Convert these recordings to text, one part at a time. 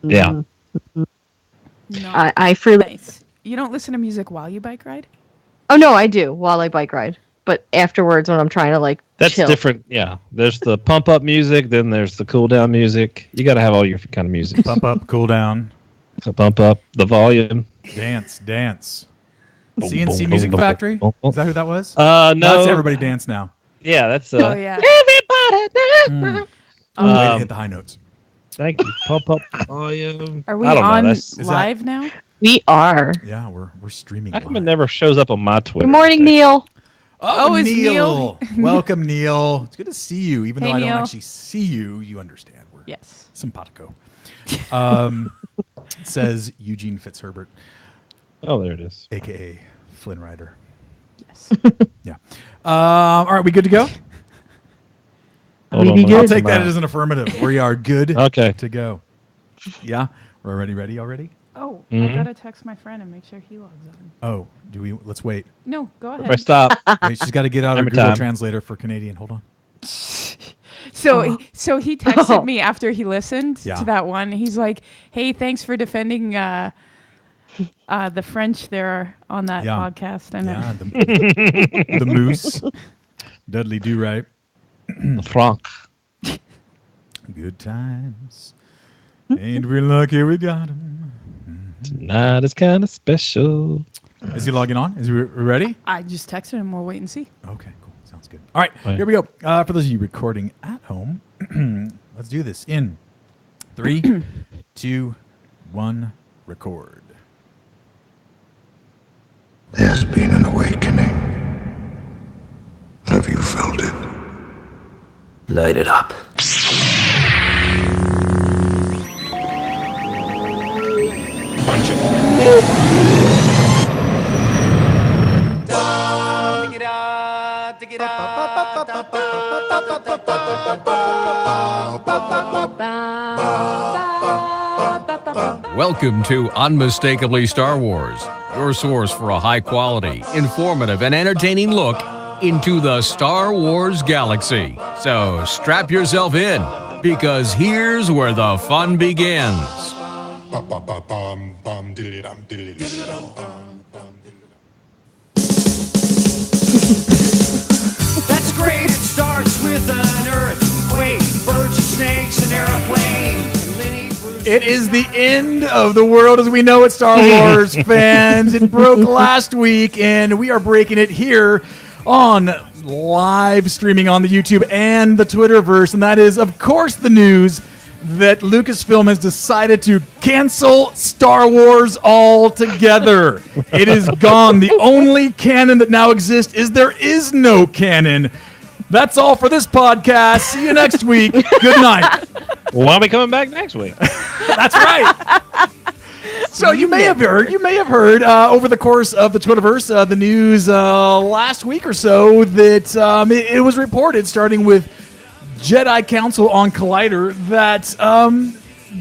Yeah. No. I freely. Nice. You don't listen to music while you bike ride? Oh no, I do while I bike ride, but afterwards when I'm trying to like That's chill. different. Yeah. There's the pump up music, then there's the cool down music. You got to have all your kind of music. Pump up, cool down, So pump up the volume. dance. Boom, CNC boom, Music boom, Factory? boom, boom. Is that who that was? No. That's Everybody Dance Now. Yeah, that's Oh yeah. Everybody dance. Way to hit the high notes. Thank you. Pump up the volume. Are we I don't know. on That's, live now? We are. Yeah, we're streaming. how come it live. never shows up on my Twitter? Good morning, Neil. Oh, is Neil. Welcome, Neil. It's good to see you. Even Hey, though I don't Neil. actually see you, you understand. We're Yes. simpatico. It says Eugene Fitzherbert, Oh, there it is. a.k.a. Flynn Rider. Yes. Yeah. All right, we good to go? Hold We on, be let me good. I'll get take that my- as an affirmative. We are good Okay. to go. Yeah? We're ready already? Oh, Mhm. I gotta text my friend and make sure he logs on. Oh, let's wait. No, go If I ahead. stop, Wait, she's got to get out her Every Google time. Translator for Canadian. Hold on. So he texted me after he listened Yeah. to that one. He's like, "Hey, thanks for defending the French there on that Yeah. podcast." And Yeah, the moose. Dudley Do Right. Franck. Good times. Ain't we lucky we got him? Tonight is kind of special. Is he logging on? Is he ready? I just texted him. We'll wait and see. Okay, cool. Sounds good. All right, Right. here we go. For those of you recording at home, let's do this in 3, 2, 1, record. There's been an awakening. Have you felt it? Light it up. Welcome to Unmistakably Star Wars, your source for a high-quality, informative, and entertaining look into the Star Wars galaxy. So strap yourself in, because here's where the fun begins. That's great, it starts with an earthquake, birds and snakes, an airplane. It is the end of the world as we know it, Star Wars fans. It broke last week, and we are breaking it here on live streaming on the YouTube and the Twitterverse. And that is, of course, the news that Lucasfilm has decided to cancel Star Wars altogether. It is gone. The only canon that now exists is there is no canon. That's all for this podcast. See you next week. Good night. Well, why are we coming back next week? That's right. So you may have heard over the course of the Twitterverse, the news last week or so that it was reported, starting with Jedi Council on Collider, that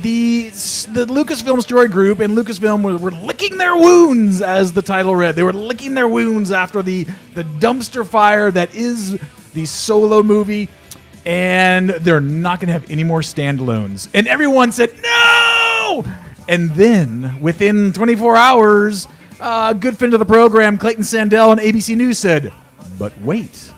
the Lucasfilm Story Group and Lucasfilm were licking their wounds, as the title read. They were licking their wounds after the dumpster fire that is the Solo movie, and they're not going to have any more standalones. And everyone said, no! And then, within 24 hours, a good friend of the program, Clayton Sandell on ABC News said, but wait,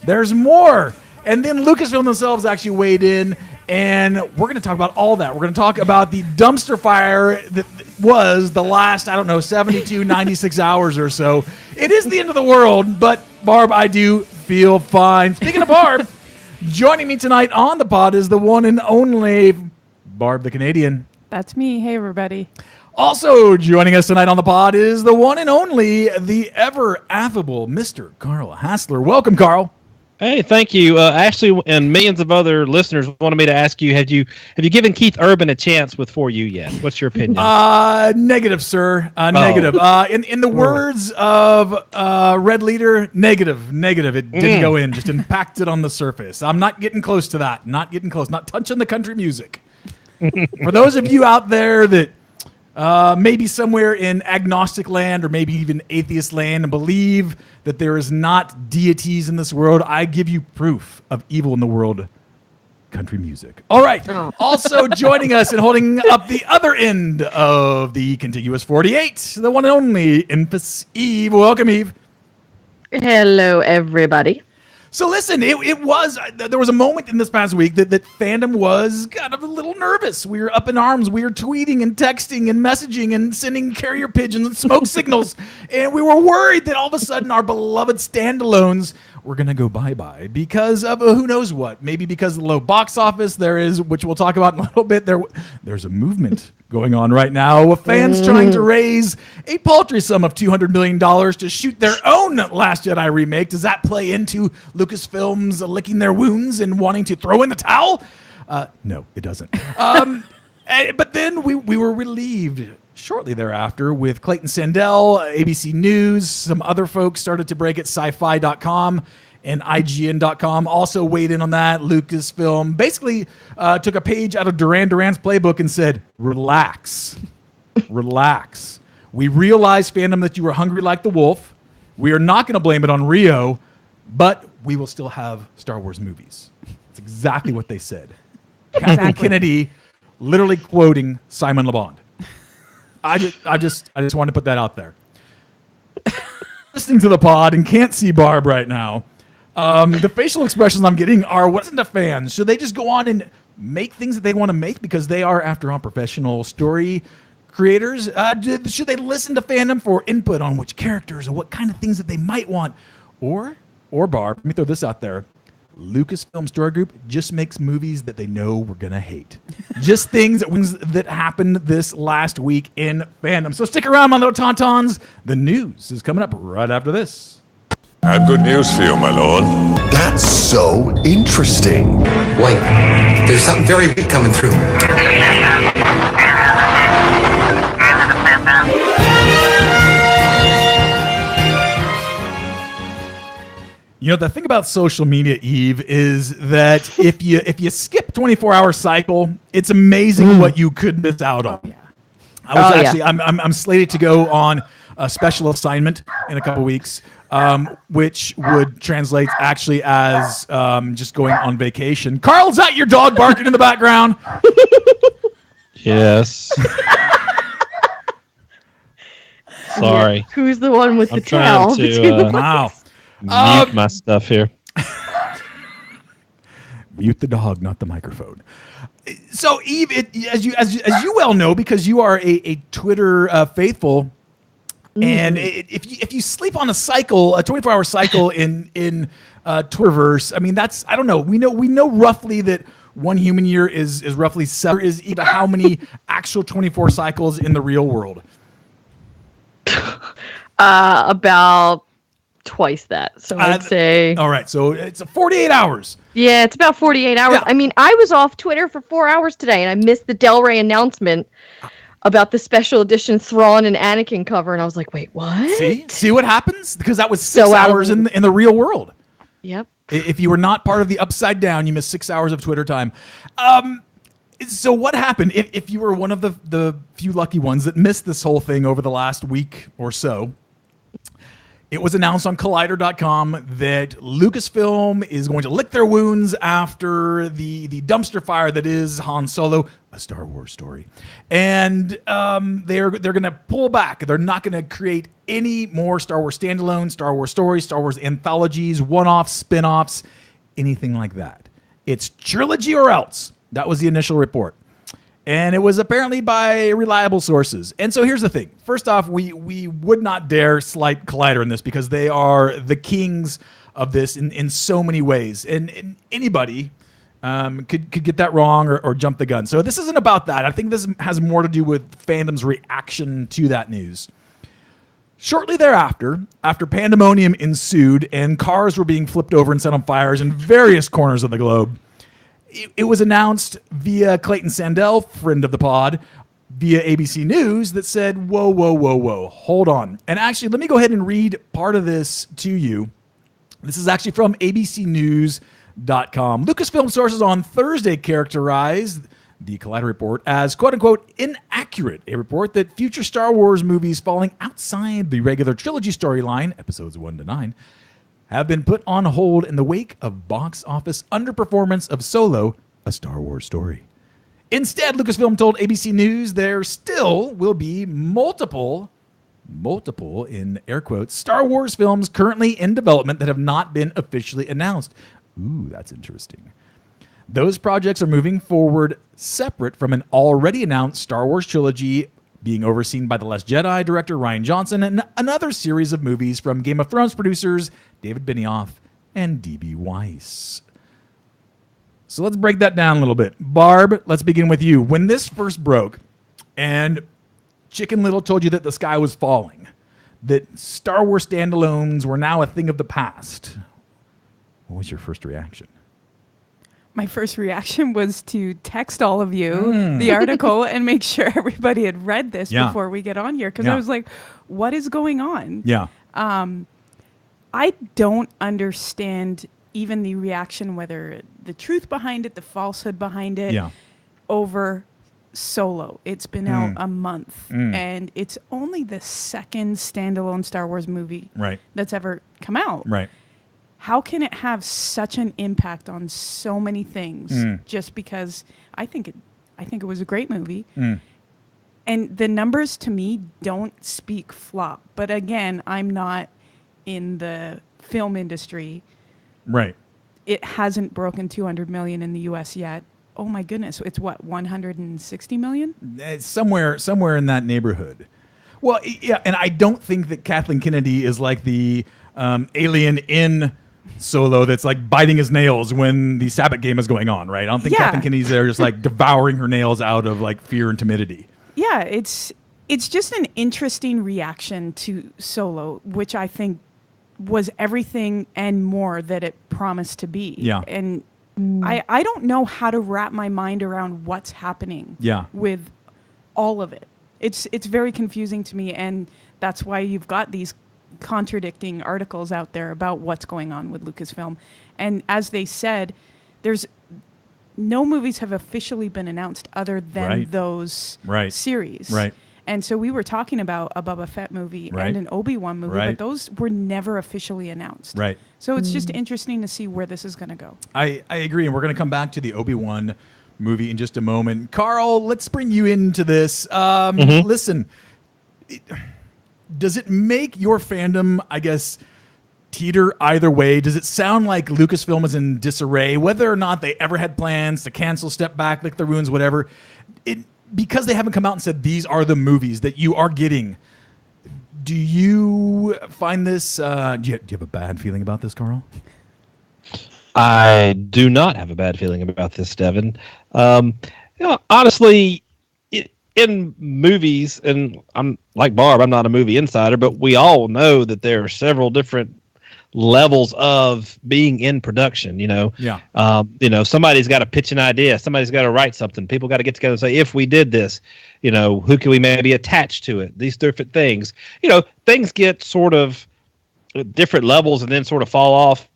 there's more. And then Lucasfilm themselves actually weighed in, and we're going to talk about all that. We're going to talk about the dumpster fire that was the last, 72, 96 hours or so. It is the end of the world, but Barb, I do feel fine. Speaking of Barb, joining me tonight on the pod is the one and only Barb the Canadian. That's me. Hey, everybody. Also joining us tonight on the pod is the one and only, the ever affable Mr. Carl Hassler. Welcome, Carl. Hey, thank you. Ashley and millions of other listeners wanted me to ask you, have you given Keith Urban a chance with For You yet? What's your opinion? Negative, sir. Negative. In the words of Red Leader, negative. It didn't go in, just impacted on the surface. I'm not getting close to that. Not getting close. Not touching the country music. For those of you out there that maybe somewhere in agnostic land or maybe even atheist land and believe that there is not deities in this world, I give you proof of evil in the world country music. All right. Also joining us and holding up the other end of the contiguous 48, the one and only Infus Eve. Welcome, Eve. Hello, everybody. So listen, it was there was a moment in this past week that fandom was kind of a little nervous. We were up in arms. We were tweeting and texting and messaging and sending carrier pigeons and smoke signals, and we were worried that all of a sudden our beloved standalones were going to go bye-bye because of who knows what. Maybe because of the low box office. There is, which we'll talk about in a little bit. There's a movement going on right now with fans trying to raise a paltry sum of $200 million to shoot their own Last Jedi remake. Does that play into Lucasfilm's licking their wounds and wanting to throw in the towel? No, it doesn't. But then we were relieved shortly thereafter with Clayton Sandell, ABC News, some other folks started to break at sci-fi.com and IGN.com also weighed in on that. Lucasfilm basically took a page out of Duran Duran's playbook and said, relax, relax. We realize, fandom, that you were hungry like the wolf. We are not going to blame it on Rio, but we will still have Star Wars movies. That's exactly what they said. Kathleen Kennedy literally quoting Simon Le Bon. I just wanted to put that out there. Listening to the pod and can't see Barb right now. The facial expressions I'm getting are, what's into fans? Should they just go on and make things that they want to make because they are, after all, professional story creators? Should they listen to fandom for input on which characters or what kind of things that they might want? Or Barb, let me throw this out there. Lucasfilm Story Group just makes movies that they know we're going to hate. Just things that happened this last week in fandom. So stick around, my little tauntauns. The news is coming up right after this. I have good news for you, my lord. That's so interesting. Wait, there's something very big coming through. You know, the thing about social media, Eve, is that if you skip 24-hour cycle, it's amazing what you could miss out on. I'm slated to go on a special assignment in a couple weeks, which would translate actually as just going on vacation. Carl, is that your dog barking in the background? Yes. Sorry. Who's the one with I'm the tail? trying to Wow. mute my stuff here. Mute the dog, not the microphone. So, Eve, as you well know, because you are a Twitter faithful, and if you sleep on a 24-hour cycle in Twitterverse, I mean, that's, I don't know. We know roughly that one human year is roughly 7. Is equal to how many actual 24 cycles in the real world? About twice that. So I'd say. All right, so it's 48 hours. Yeah, it's about 48 hours. Yeah. I mean, I was off Twitter for 4 hours today, and I missed the Del Rey announcement about the special edition Thrawn and Anakin cover, and I was like, wait, what? See what happens? Because that was 6 So hours in the real world. Yep. If you were not part of the Upside Down, you missed 6 hours of Twitter time. So what happened if you were one of the few lucky ones that missed this whole thing over the last week or so? It was announced on Collider.com that Lucasfilm is going to lick their wounds after the dumpster fire that is Han Solo, a Star Wars story. And they're going to pull back. They're not going to create any more Star Wars standalone, Star Wars stories, Star Wars anthologies, one-offs, spin-offs, anything like that. It's trilogy or else. That was the initial report. And it was apparently by reliable sources. And so here's the thing. First off, we would not dare slight Collider in this because they are the kings of this in so many ways. And anybody could get that wrong or jump the gun. So this isn't about that. I think this has more to do with fandom's reaction to that news. Shortly thereafter, after pandemonium ensued and cars were being flipped over and set on fires in various corners of the globe, it was announced via Clayton Sandell, friend of the pod, via ABC News that said, whoa, hold on. And actually, let me go ahead and read part of this to you. This is actually from abcnews.com. Lucasfilm sources on Thursday characterized the Collider report as, quote-unquote, inaccurate, a report that future Star Wars movies falling outside the regular trilogy storyline, episodes 1 to 9, have been put on hold in the wake of box office underperformance of Solo, a Star Wars story. Instead, Lucasfilm told ABC News there still will be multiple in air quotes Star Wars films currently in development that have not been officially announced. Ooh, that's interesting. Those projects are moving forward separate from an already announced Star Wars trilogy being overseen by The Last Jedi director Rian Johnson and another series of movies from Game of Thrones producers David Benioff and D.B. Weiss. So let's break that down a little bit. Barb, let's begin with you. When this first broke and Chicken Little told you that the sky was falling, that Star Wars standalones were now a thing of the past, what was your first reaction? My first reaction was to text all of you the article and make sure everybody had read this before we get on here. Because I was like, what is going on? Yeah. I don't understand even the reaction, whether the truth behind it, the falsehood behind it, over Solo. It's been out a month, and it's only the second standalone Star Wars movie that's ever come out. Right. How can it have such an impact on so many things just because I think it was a great movie. And the numbers to me don't speak flop. But again, I'm not in the film industry. Right. It hasn't broken 200 million in the US yet. Oh my goodness, it's what, 160 million? It's somewhere in that neighborhood. Well, yeah, and I don't think that Kathleen Kennedy is like the alien in Solo that's like biting his nails when the Sabbath game is going on, right? I don't think Kathleen Kennedy's there just like devouring her nails out of like fear and timidity. Yeah, it's just an interesting reaction to Solo, which I think was everything and more that it promised to be. Yeah. And I don't know how to wrap my mind around what's happening with all of it. It's very confusing to me, and that's why you've got these contradicting articles out there about what's going on with Lucasfilm. And as they said, there's no movies have officially been announced other than those series. Right. And so we were talking about a Boba Fett movie and an Obi-Wan movie, but those were never officially announced. Right. So it's just interesting to see where this is going to go. I agree, and we're going to come back to the Obi-Wan movie in just a moment. Carl, let's bring you into this. Listen, does it make your fandom, I guess, teeter either way? Does it sound like Lucasfilm is in disarray, whether or not they ever had plans to cancel, step back, lick the ruins, whatever? Because they haven't come out and said these are the movies that you are getting, do you find this, do you have a bad feeling about this, Carl? I do not have a bad feeling about this, Devin. Honestly, in movies, and I'm like Barb, I'm not a movie insider, but we all know that there are several different levels of being in production. Somebody's got to pitch an idea, somebody's got to write something, people got to get together and say, if we did this, who can we maybe attach to it, these different things. Things get sort of different levels and then sort of fall off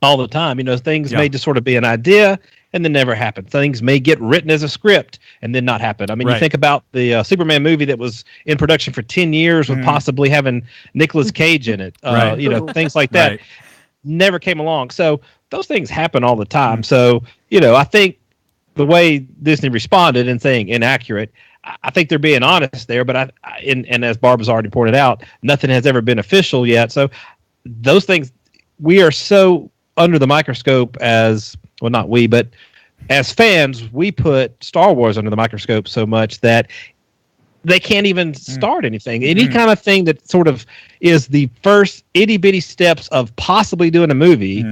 all the time. Things may just sort of be an idea and then never happen. Things may get written as a script and then not happen. I mean, you think about the Superman movie that was in production for 10 years with possibly having Nicolas Cage in it. Things like that never came along. So those things happen all the time. So, I think the way Disney responded and saying inaccurate, I think they're being honest there, but and as Barb has already pointed out, nothing has ever been official yet. So those things, we are so under the microscope as, well, not we, but as fans, we put Star Wars under the microscope so much that they can't even start anything. Any kind of thing that sort of is the first itty bitty steps of possibly doing a movie,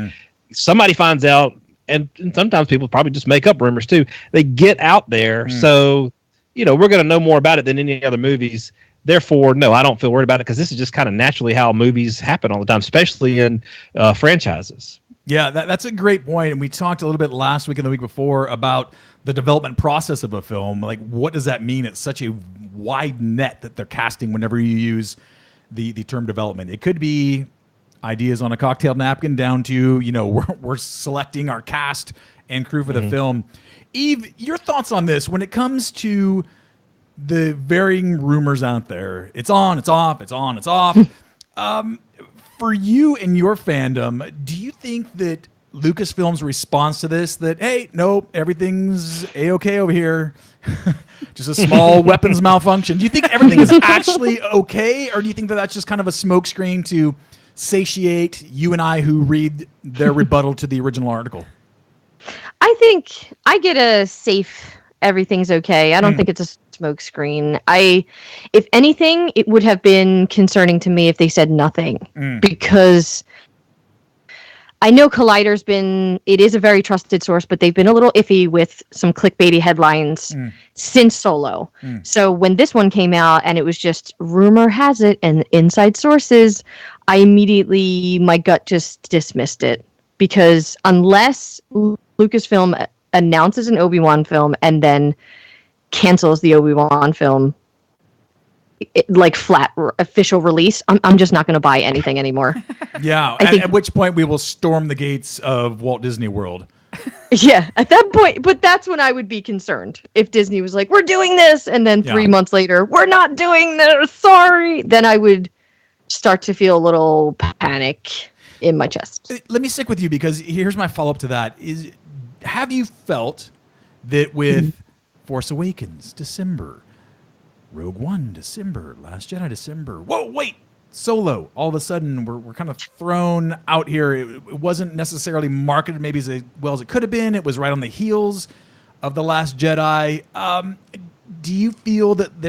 somebody finds out, and sometimes people probably just make up rumors too. They get out there. So, we're going to know more about it than any other movies. Therefore, no, I don't feel worried about it because this is just kind of naturally how movies happen all the time, especially in franchises. Yeah, that's a great point. And we talked a little bit last week and the week before about the development process of a film. Like, what does that mean? It's such a wide net that they're casting whenever you use the term development. It could be ideas on a cocktail napkin down to, we're selecting our cast and crew for the film. Eve, your thoughts on this when it comes to the varying rumors out there? It's on, it's off, it's on, it's off. For you and your fandom, do you think that Lucasfilm's response to this that, hey, nope, everything's A-okay over here. Just a small weapons malfunction. Do you think everything is actually okay, or do you think that that's just kind of a smokescreen to satiate you and I who read their rebuttal to the original article? I think I get a safe everything's okay. I don't think it's a smokescreen. If anything, it would have been concerning to me if they said nothing, because I know Collider's it is a very trusted source, but they've been a little iffy with some clickbaity headlines since Solo. So when this one came out and it was just rumor has it and inside sources, my gut just dismissed it, because unless Lucasfilm announces an Obi-Wan film and then cancels the Obi-Wan film, like flat official release, I'm just not going to buy anything anymore. Yeah, at which point we will storm the gates of Walt Disney World. Yeah, at that point, but that's when I would be concerned. If Disney was like, we're doing this, and then 3 months later, we're not doing this, sorry, then I would start to feel a little panic in my chest. Let me stick with you, because here's my follow-up to that. Have you felt that with Force Awakens, December, Rogue One, December, Last Jedi, December. Whoa, wait! Solo. All of a sudden, we're kind of thrown out here. It wasn't necessarily marketed maybe as well as it could have been. It was right on the heels of The Last Jedi. Do you feel that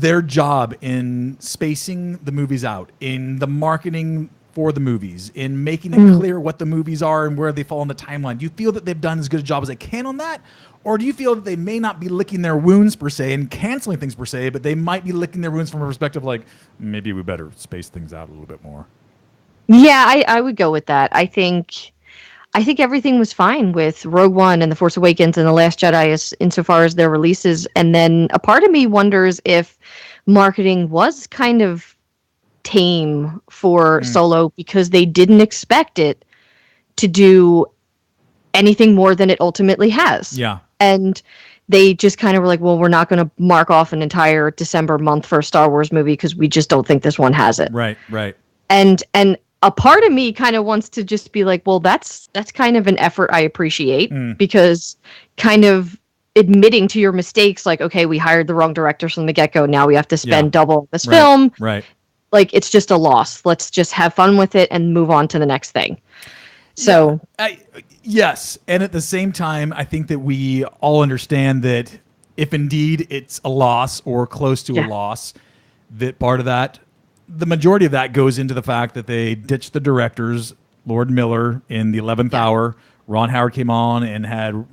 their job in spacing the movies out, in the marketing for the movies, in making it clear what the movies are and where they fall on the timeline, do you feel that they've done as good a job as they can on that? Or do you feel that they may not be licking their wounds per se and canceling things per se, but they might be licking their wounds from a perspective like, maybe we better space things out a little bit more? Yeah, I would go with that. I think everything was fine with Rogue One and The Force Awakens and The Last Jedi insofar as their releases. And then a part of me wonders if marketing was kind of tame for Solo because they didn't expect it to do anything more than it ultimately has. Yeah. And they just kind of were like, well, we're not going to mark off an entire December month for a Star Wars movie because we just don't think this one has it. Right. And a part of me kind of wants to just be like, well, that's kind of an effort I appreciate, because kind of admitting to your mistakes, like, okay, we hired the wrong directors from the get-go. Now we have to spend double this film. Right. Like, it's just a loss. Let's just have fun with it and move on to the next thing. So, yes. And at the same time, I think that we all understand that if indeed it's a loss or close to a loss, that part of that, the majority of that goes into the fact that they ditched the directors, Lord Miller in the 11th hour. Ron Howard came on and had,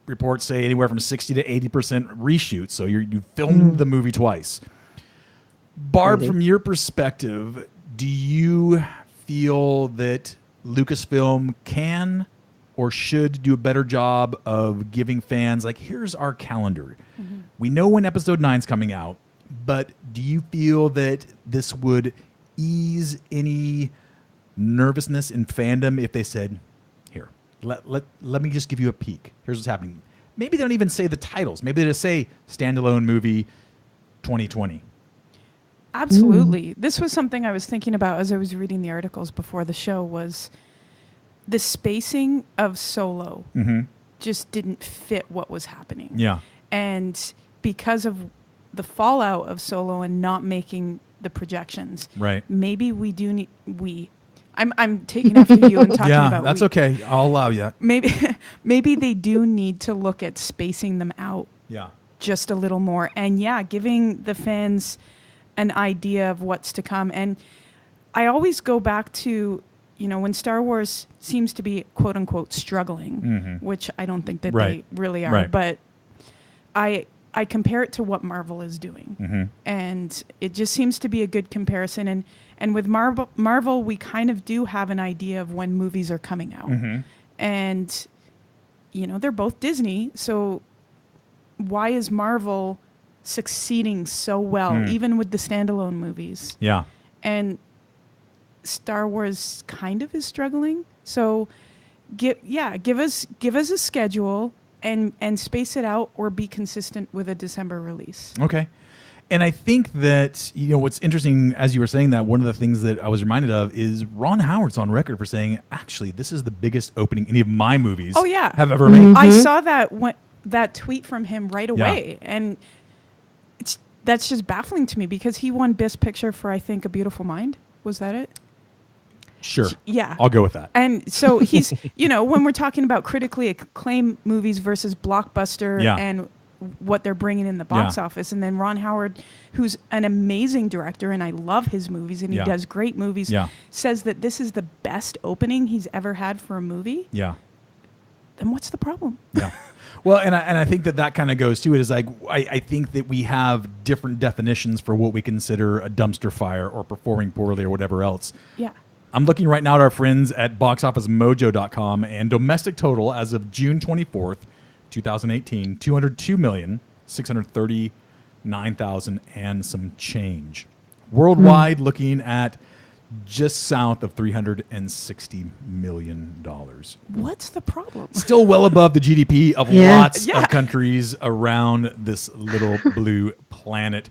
reports say anywhere from 60 to 80% reshoots. So you filmed the movie twice. Barb, from your perspective, do you feel that Lucasfilm can or should do a better job of giving fans, like, here's our calendar. We know when episode 9's coming out, but do you feel that this would ease any nervousness in fandom if they said, here, let me just give you a peek. Here's what's happening. Maybe they don't even say the titles. Maybe they just say standalone movie 2020. Absolutely. This was something I was thinking about as I was reading the articles before the show, was the spacing of Solo just didn't fit what was happening. Yeah. And because of the fallout of Solo and not making the projections, right? Maybe we do need I'm taking after you and talking about that's okay. I'll allow you. Maybe they do need to look at spacing them out. Yeah. Just a little more, and giving the fans an idea of what's to come. And I always go back to, when Star Wars seems to be quote unquote struggling, which I don't think that they really are, but I compare it to what Marvel is doing. And it just seems to be a good comparison. And with Marvel, we kind of do have an idea of when movies are coming out. And, they're both Disney. So why is Marvel succeeding so well, even with the standalone movies? Yeah. And Star Wars kind of is struggling. So give us a schedule and space it out, or be consistent with a December release. Okay. And I think that, what's interesting, as you were saying that, one of the things that I was reminded of is Ron Howard's on record for saying, actually, this is the biggest opening any of my movies have ever made. I saw that tweet from him right away. And that's just baffling to me because he won Best Picture for, I think, A Beautiful Mind. Was that it? Sure. Yeah. I'll go with that. And so he's, when we're talking about critically acclaimed movies versus blockbuster and what they're bringing in the box office. And then Ron Howard, who's an amazing director, and I love his movies, and he does great movies, says that this is the best opening he's ever had for a movie. Yeah. Then what's the problem? Yeah. Well, and I think that kind of goes to it is like, I think that we have different definitions for what we consider a dumpster fire or performing poorly or whatever else. Yeah. I'm looking right now at our friends at boxofficemojo.com, and domestic total as of June 24th, 2018, 202,639,000 and some change. Worldwide, looking at just south of $360 million. What's the problem? Still well above the GDP of lots of countries around this little blue planet.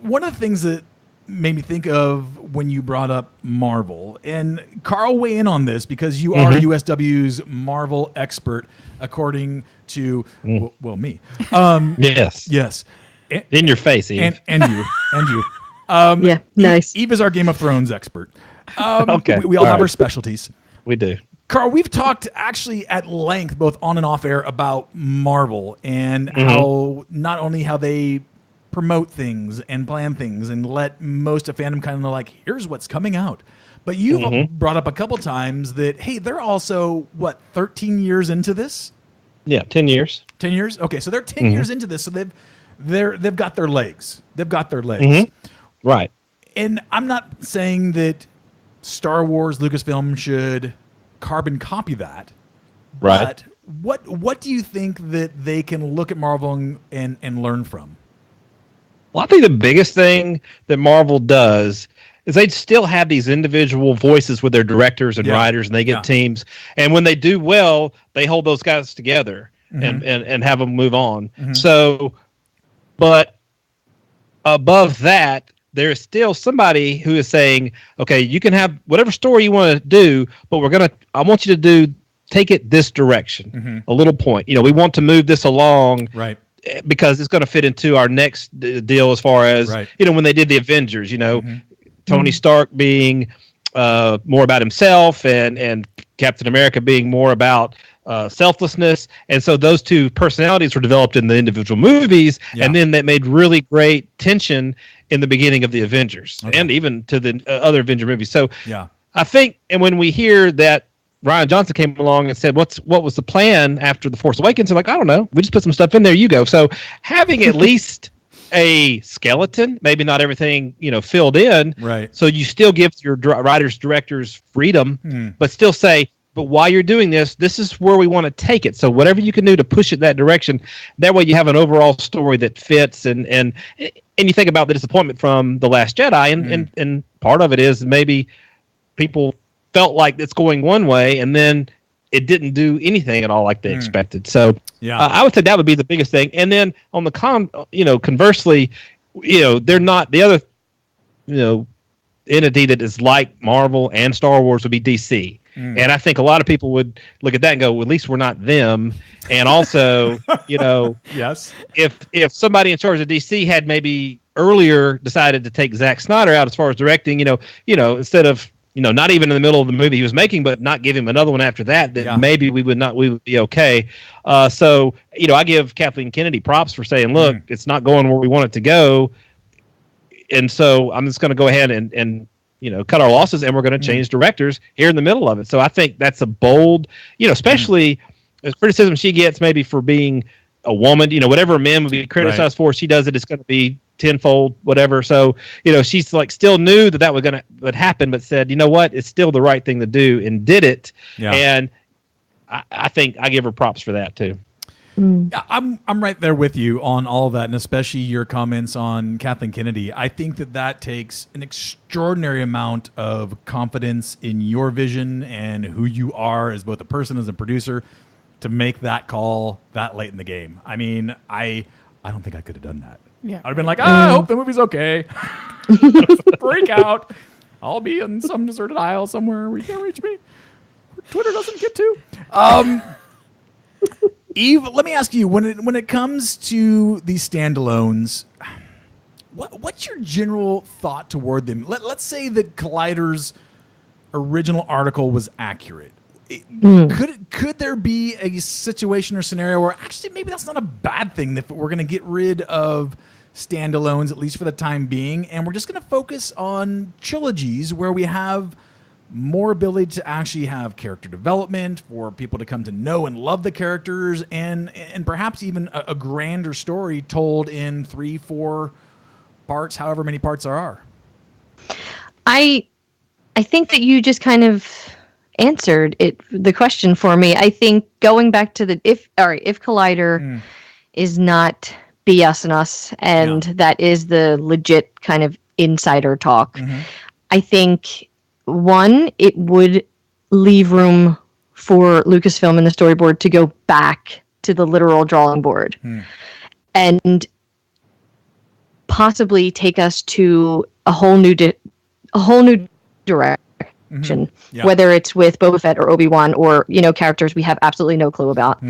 One of the things that made me think of when you brought up Marvel, and Carl, weigh in on this because you are USW's Marvel expert, according to me. Yes. In your face, Eve. And you. Nice. Eve is our Game of Thrones expert. Okay. We all have our specialties. We do. Carl, we've talked actually at length, both on and off air, about Marvel and how not only how they promote things and plan things and let most of fandom kind of know, like, here's what's coming out. But you've brought up a couple times that, hey, they're also, 13 years into this? Yeah, 10 years. 10 years? Okay, so they're 10 years into this, so they've got their legs. They've got their legs. Right. And I'm not saying that Star Wars, Lucasfilm should carbon copy that. Right. But what do you think that they can look at Marvel and learn from? Well, I think the biggest thing that Marvel does is they still have these individual voices with their directors and writers, and they get teams. And when they do well, they hold those guys together and have them move on. So, but above that, there is still somebody who is saying, okay, you can have whatever story you want to do, but I want you to take it this direction, a little point. We want to move this along. Right. Because it's going to fit into our next deal as far as, when they did the Avengers, Tony Stark being more about himself and Captain America being more about selflessness. And so those two personalities were developed in the individual movies. And then that made really great tension in the beginning of the Avengers and even to the other Avenger movies. So I think, and when we hear that Rian Johnson came along and said, what was the plan after The Force Awakens? They're like, I don't know. We just put some stuff in there. You go. So having at least a skeleton, maybe not everything, filled in. Right. So you still give your writers, directors freedom, but still say, but while you're doing this is where we want to take it. So whatever you can do to push it that direction, that way you have an overall story that fits. And you think about the disappointment from The Last Jedi, and part of it is maybe people felt like it's going one way, and then it didn't do anything at all like they expected. So I would say that would be the biggest thing. And then on the conversely, they're not the other, entity that is like Marvel and Star Wars would be DC. And I think a lot of people would look at that and go, well, at least we're not them. And also, yes, if somebody in charge of DC had maybe earlier decided to take Zack Snyder out as far as directing, instead of, not even in the middle of the movie he was making, but not give him another one after that, maybe we would be okay. So, I give Kathleen Kennedy props for saying, look, it's not going where we want it to go. And so I'm just going to go ahead and cut our losses, and we're going to change directors here in the middle of it. So I think that's a bold, especially as criticism she gets maybe for being a woman, whatever men would be criticized for, she does it, it's going to be tenfold, whatever. So, she's like still knew that would happen, but said, you know what, it's still the right thing to do, and did it. Yeah. And I think I give her props for that too. I'm right there with you on all of that, and especially your comments on Kathleen Kennedy. I think that takes an extraordinary amount of confidence in your vision and who you are as both a person, as a producer, to make that call that late in the game. I mean, I don't think I could have done that. Yeah. I'd have been like, I hope the movie's okay. Freak out. I'll be in some deserted aisle somewhere where you can't reach me. Twitter doesn't get to. Eve, let me ask you, when it comes to these standalones, what's your general thought toward them? Let's say that Collider's original article was accurate. Could there be a situation or scenario where actually maybe that's not a bad thing if we're going to get rid of standalones, at least for the time being, and we're just going to focus on trilogies where we have more ability to actually have character development for people to come to know and love the characters, and perhaps even a grander story told in 3-4 parts, however many parts there are? I think that you just kind of answered the question for me. I think going back to if Collider is not BS and us, and that is the legit kind of insider talk, I think one, it would leave room for Lucasfilm and the storyboard to go back to the literal drawing board and possibly take us to a whole new direction, whether it's with Boba Fett or Obi-Wan or characters we have absolutely no clue about.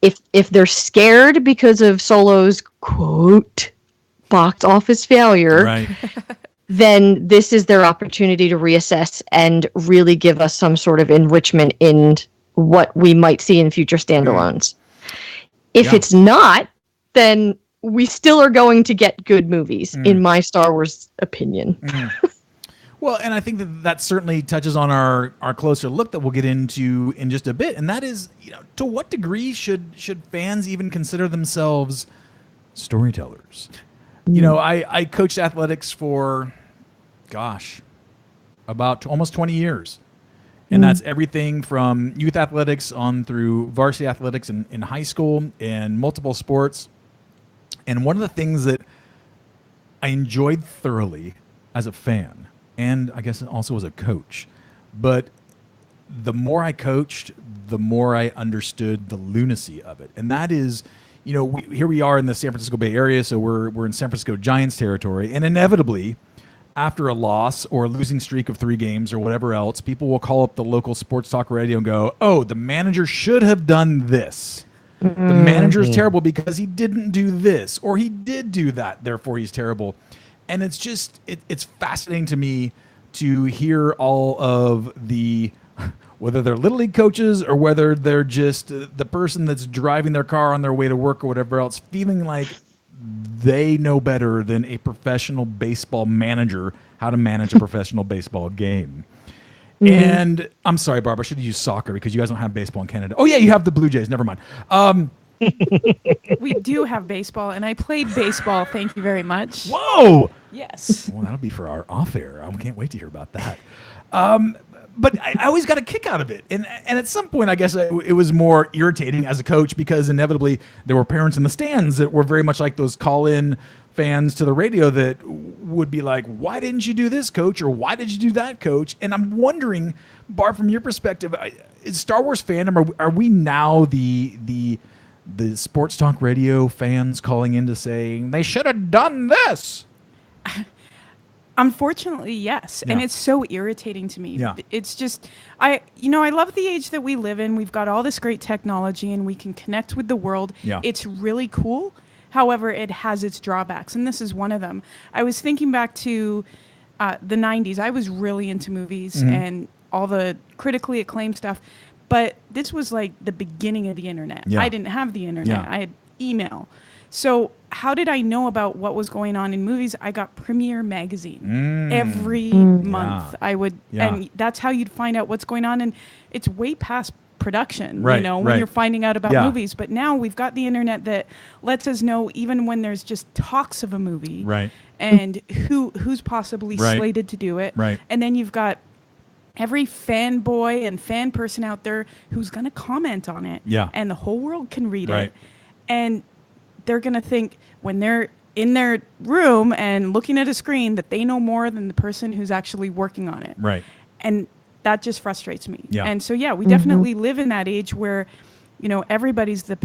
If they're scared because of Solo's quote box office failure, right, then this is their opportunity to reassess and really give us some sort of enrichment in what we might see in future standalones. If it's not, then we still are going to get good movies, in my Star Wars opinion. Well, and I think that certainly touches on our closer look that we'll get into in just a bit, and that is, to what degree should fans even consider themselves storytellers? I coached athletics for, about almost 20 years. And that's everything from youth athletics on through varsity athletics in high school and multiple sports. And one of the things that I enjoyed thoroughly as a fan, and I guess also as a coach, but the more I coached, the more I understood the lunacy of it. And that is, here we are in the San Francisco Bay Area, so we're in San Francisco Giants territory, and inevitably, after a loss or a losing streak of 3 games or whatever else, people will call up the local sports talk radio and go, oh, the manager should have done this. The manager is terrible because he didn't do this, or he did do that, therefore he's terrible. And it's just, it's fascinating to me to hear all of the, whether they're Little League coaches or whether they're just the person that's driving their car on their way to work or whatever else, feeling like they know better than a professional baseball manager how to manage a professional baseball game. And I'm sorry, Barbara, I should have used soccer because you guys don't have baseball in Canada. Oh, yeah, you have the Blue Jays. Never mind. We do have baseball, and I played baseball. Thank you very much. Whoa! Yes. Well, that'll be for our off-air. I can't wait to hear about that. But I always got a kick out of it. And at some point, I guess it was more irritating as a coach because inevitably there were parents in the stands that were very much like those call-in fans to the radio that would be like, why didn't you do this, coach? Or why did you do that, coach? And I'm wondering, Barb, from your perspective, is Star Wars fandom, are we now the sports talk radio fans calling in to saying they should have done this? Unfortunately, yes. Yeah. And it's so irritating to me. Yeah. It's just, I love the age that we live in. We've got all this great technology and we can connect with the world. Yeah. It's really cool. However, it has its drawbacks, and this is one of them. I was thinking back to the 90s. I was really into movies and all the critically acclaimed stuff, but this was like the beginning of the internet. Yeah. I didn't have the internet. Yeah. I had email. So how did I know about what was going on in movies? I got Premiere Magazine every month. I would, and that's how you'd find out what's going on. And it's way past production, when you're finding out about movies. But now we've got the internet that lets us know even when there's just talks of a movie, and who's possibly slated to do it. And then you've got every fanboy and fan person out there who's going to comment on it. And the whole world can read it. And they're going to think when they're in their room and looking at a screen that they know more than the person who's actually working on it. And that just frustrates me. And so, we definitely live in that age where You know, everybody's the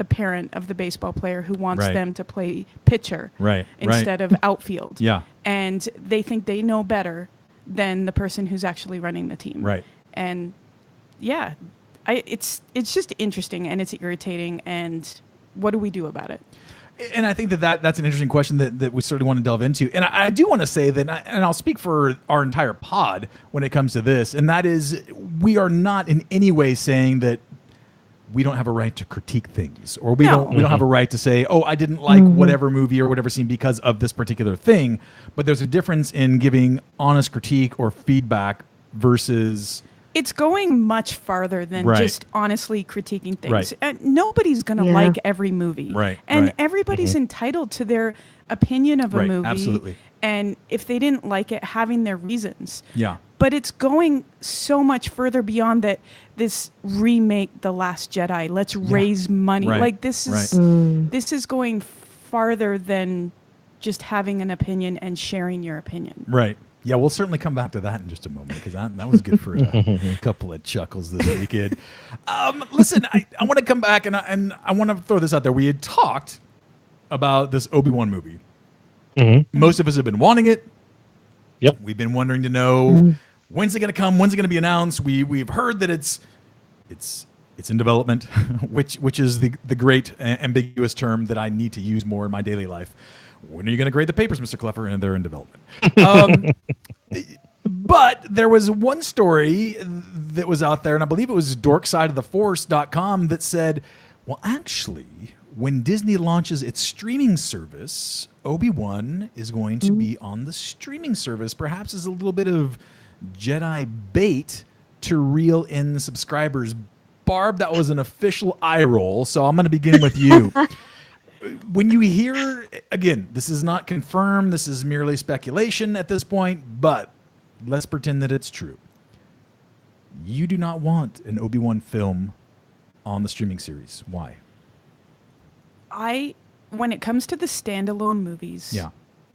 parent of the baseball player who wants Right. them to play pitcher Right. instead of outfield. Yeah. And they think they know better than the person who's actually running the team. Right. And yeah, it's just interesting and it's irritating. And what do we do about it? And I think that's an interesting question that we certainly want to delve into. And I do want to say that, and I'll speak for our entire pod when it comes to this, and that is we are not in any way saying that we don't have a right to critique things, or we don't have a right to say, oh, I didn't like whatever movie or whatever scene because of this particular thing. But there's a difference in giving honest critique or feedback versus... It's going much farther than just honestly critiquing things. Right. And nobody's going to like every movie. Right. And everybody's entitled to their opinion of a movie. Absolutely. And if they didn't like it, having their reasons. Yeah. But it's going so much further beyond that. This remake The Last Jedi. Let's raise money. Right. Like this is this is going farther than just having an opinion and sharing your opinion. Right. Yeah, we'll certainly come back to that in just a moment because that was good for a couple of chuckles this weekend. Listen, I want to come back and I want to throw this out there. We had talked about this Obi-Wan movie. Most of us have been wanting it. Yep. We've been wondering to know when's it going to come, when's it going to be announced. We've heard that it's in development, which is the great ambiguous term that I need to use more in my daily life. When are you going to grade the papers, Mr. Cleffer? And they're in development. But there was one story that was out there, and I believe it was dorksideoftheforce.com that said, well, actually, when Disney launches its streaming service, Obi-Wan is going to be on the streaming service, perhaps as a little bit of Jedi bait to reel in the subscribers. Barb, that was an official eye roll, so I'm going to begin with you. When you hear, again, this is not confirmed, this is merely speculation at this point, but let's pretend that it's true. You do not want an Obi-Wan film on the streaming series. Why? When it comes to the standalone movies,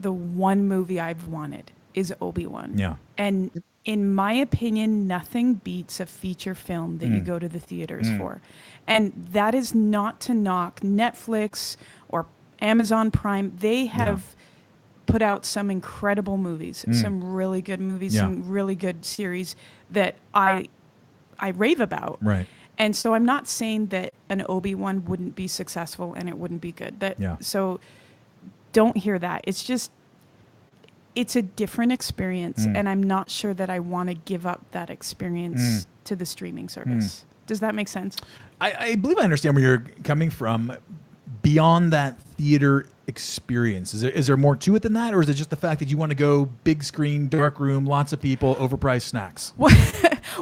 the one movie I've wanted is Obi-Wan. Yeah. And in my opinion, nothing beats a feature film that you go to the theaters for. And that is not to knock Netflix or Amazon Prime. They have put out some incredible movies, some really good movies, some really good series that I rave about. Right. And so I'm not saying that an Obi-Wan wouldn't be successful and it wouldn't be good. So don't hear that. It's just, it's a different experience, and I'm not sure that I want to give up that experience to the streaming service. Does that make sense? I believe I understand where you're coming from. Beyond that theater experience, is there more to it than that, or is it just the fact that you want to go big screen, dark room, lots of people, overpriced snacks? Well,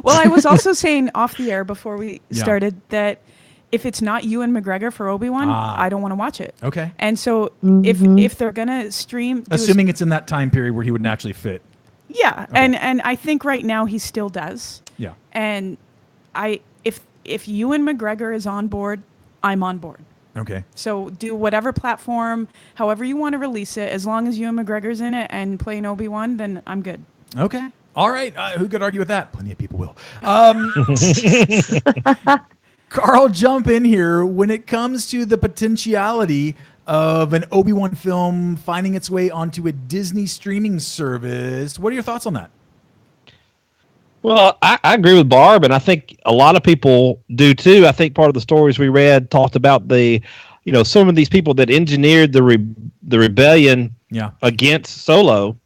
I was also saying off the air before we started that if it's not Ewan McGregor for Obi-Wan, I don't want to watch it. Okay. And so if they're gonna stream, assuming it's in that time period where he would naturally fit. Yeah, okay. and I think right now he still does. Yeah. And if Ewan McGregor is on board, I'm on board. Okay. So do whatever platform, however you want to release it, as long as Ewan McGregor's in it and playing Obi-Wan, then I'm good. Okay. All right. Who could argue with that? Plenty of people will. Carl, jump in here. When it comes to the potentiality of an Obi-Wan film finding its way onto a Disney streaming service, what are your thoughts on that? Well, I agree with Barb, and I think a lot of people do too. I think part of the stories we read talked about some of these people that engineered the rebellion against Solo.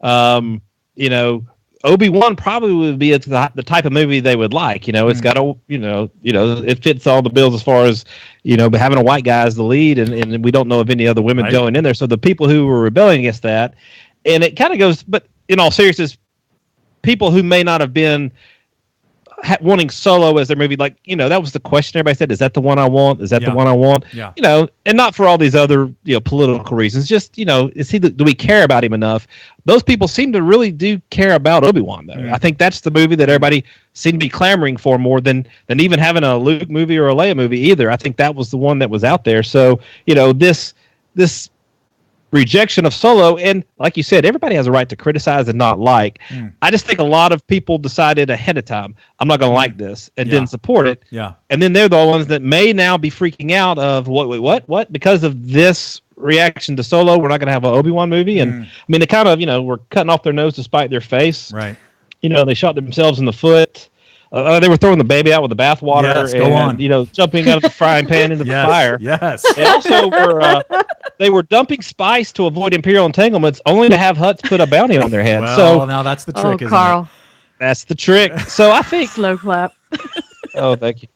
Obi-Wan probably would be the type of movie they would like. It's got it fits all the bills as far as having a white guy as the lead, and we don't know of any other women going in there. So the people who were rebelling against that, and it kind of goes. But in all seriousness, people who may not have been wanting Solo as their movie, that was the question everybody said, is that the one I want? Is that the one I want? Yeah. And not for all these other, political reasons. Just, do we care about him enough? Those people seem to really do care about Obi-Wan, though. I think that's the movie that everybody seemed to be clamoring for more than even having a Luke movie or a Leia movie either. I think that was the one that was out there. So, this rejection of Solo. And like you said, everybody has a right to criticize and not like. I just think a lot of people decided ahead of time, I'm not going to like this, and didn't support it. Yeah. And then they're the ones that may now be freaking out of what? Because of this reaction to Solo, we're not going to have an Obi-Wan movie. And I mean, they kind of, were cutting off their nose to spite their face. Right. They shot themselves in the foot. They were throwing the baby out with the bathwater, jumping out of the frying pan into the fire. Yes. They also they were dumping spice to avoid Imperial entanglements, only to have Hutts put a bounty on their head. Well, so now that's the trick, isn't Carl. it? That's the trick. So I think slow clap. Oh, thank you.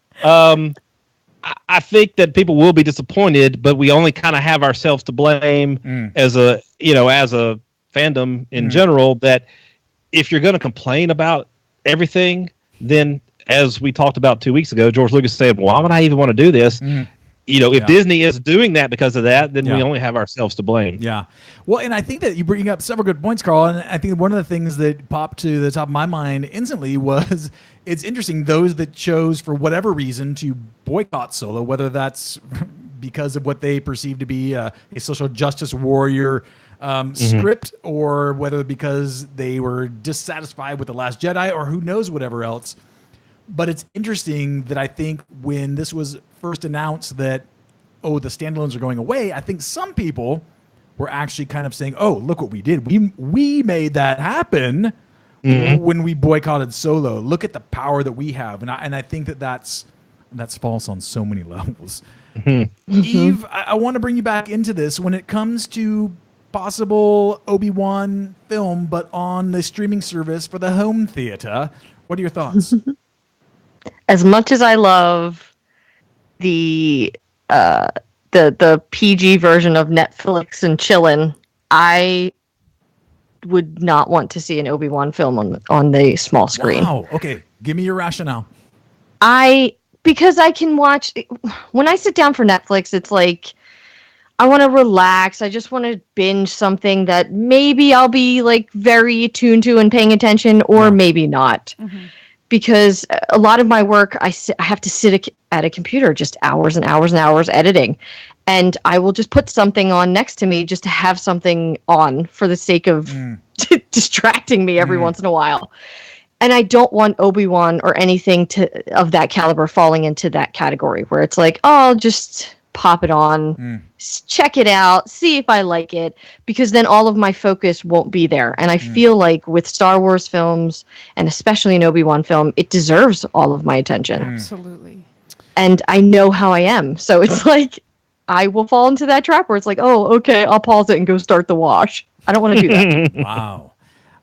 I think that people will be disappointed, but we only kind of have ourselves to blame as a fandom in general. That if you're going to complain about everything, then as we talked about 2 weeks ago, George Lucas said, "Why would I even want to do this?" If Disney is doing that because of that, then we only have ourselves to blame. Yeah. Well, and I think that you bring up several good points, Carl. And I think one of the things that popped to the top of my mind instantly was it's interesting, those that chose for whatever reason to boycott Solo, whether that's because of what they perceive to be a social justice warrior script, or whether because they were dissatisfied with The Last Jedi, or who knows, whatever else. But it's interesting that I think when this was first announced that, the standalones are going away, I think some people were actually kind of saying, oh, look what we did. We made that happen when we boycotted Solo. Look at the power that we have. And I think that's false on so many levels. Eve, I want to bring you back into this. When it comes to possible Obi-Wan film, but on the streaming service for the home theater, what are your thoughts? As much as I love the PG version of Netflix and chillin', I would not want to see an Obi-Wan film on the small screen. Wow. Okay. Give me your rationale. Because I can watch when I sit down for Netflix, it's like I want to relax. I just want to binge something that maybe I'll be like very attuned to and paying attention, or maybe not. Because a lot of my work, I have to sit at a computer just hours and hours and hours editing. And I will just put something on next to me just to have something on for the sake of distracting me every once in a while. And I don't want Obi-Wan or anything of that caliber falling into that category where it's like, oh, I'll just pop it on, check it out, see if I like it, because then all of my focus won't be there. And I feel like with Star Wars films, and especially an Obi-Wan film, it deserves all of my attention. Absolutely. And I know how I am. So it's like, I will fall into that trap where it's like, oh, okay, I'll pause it and go start the wash. I don't want to do that. Wow.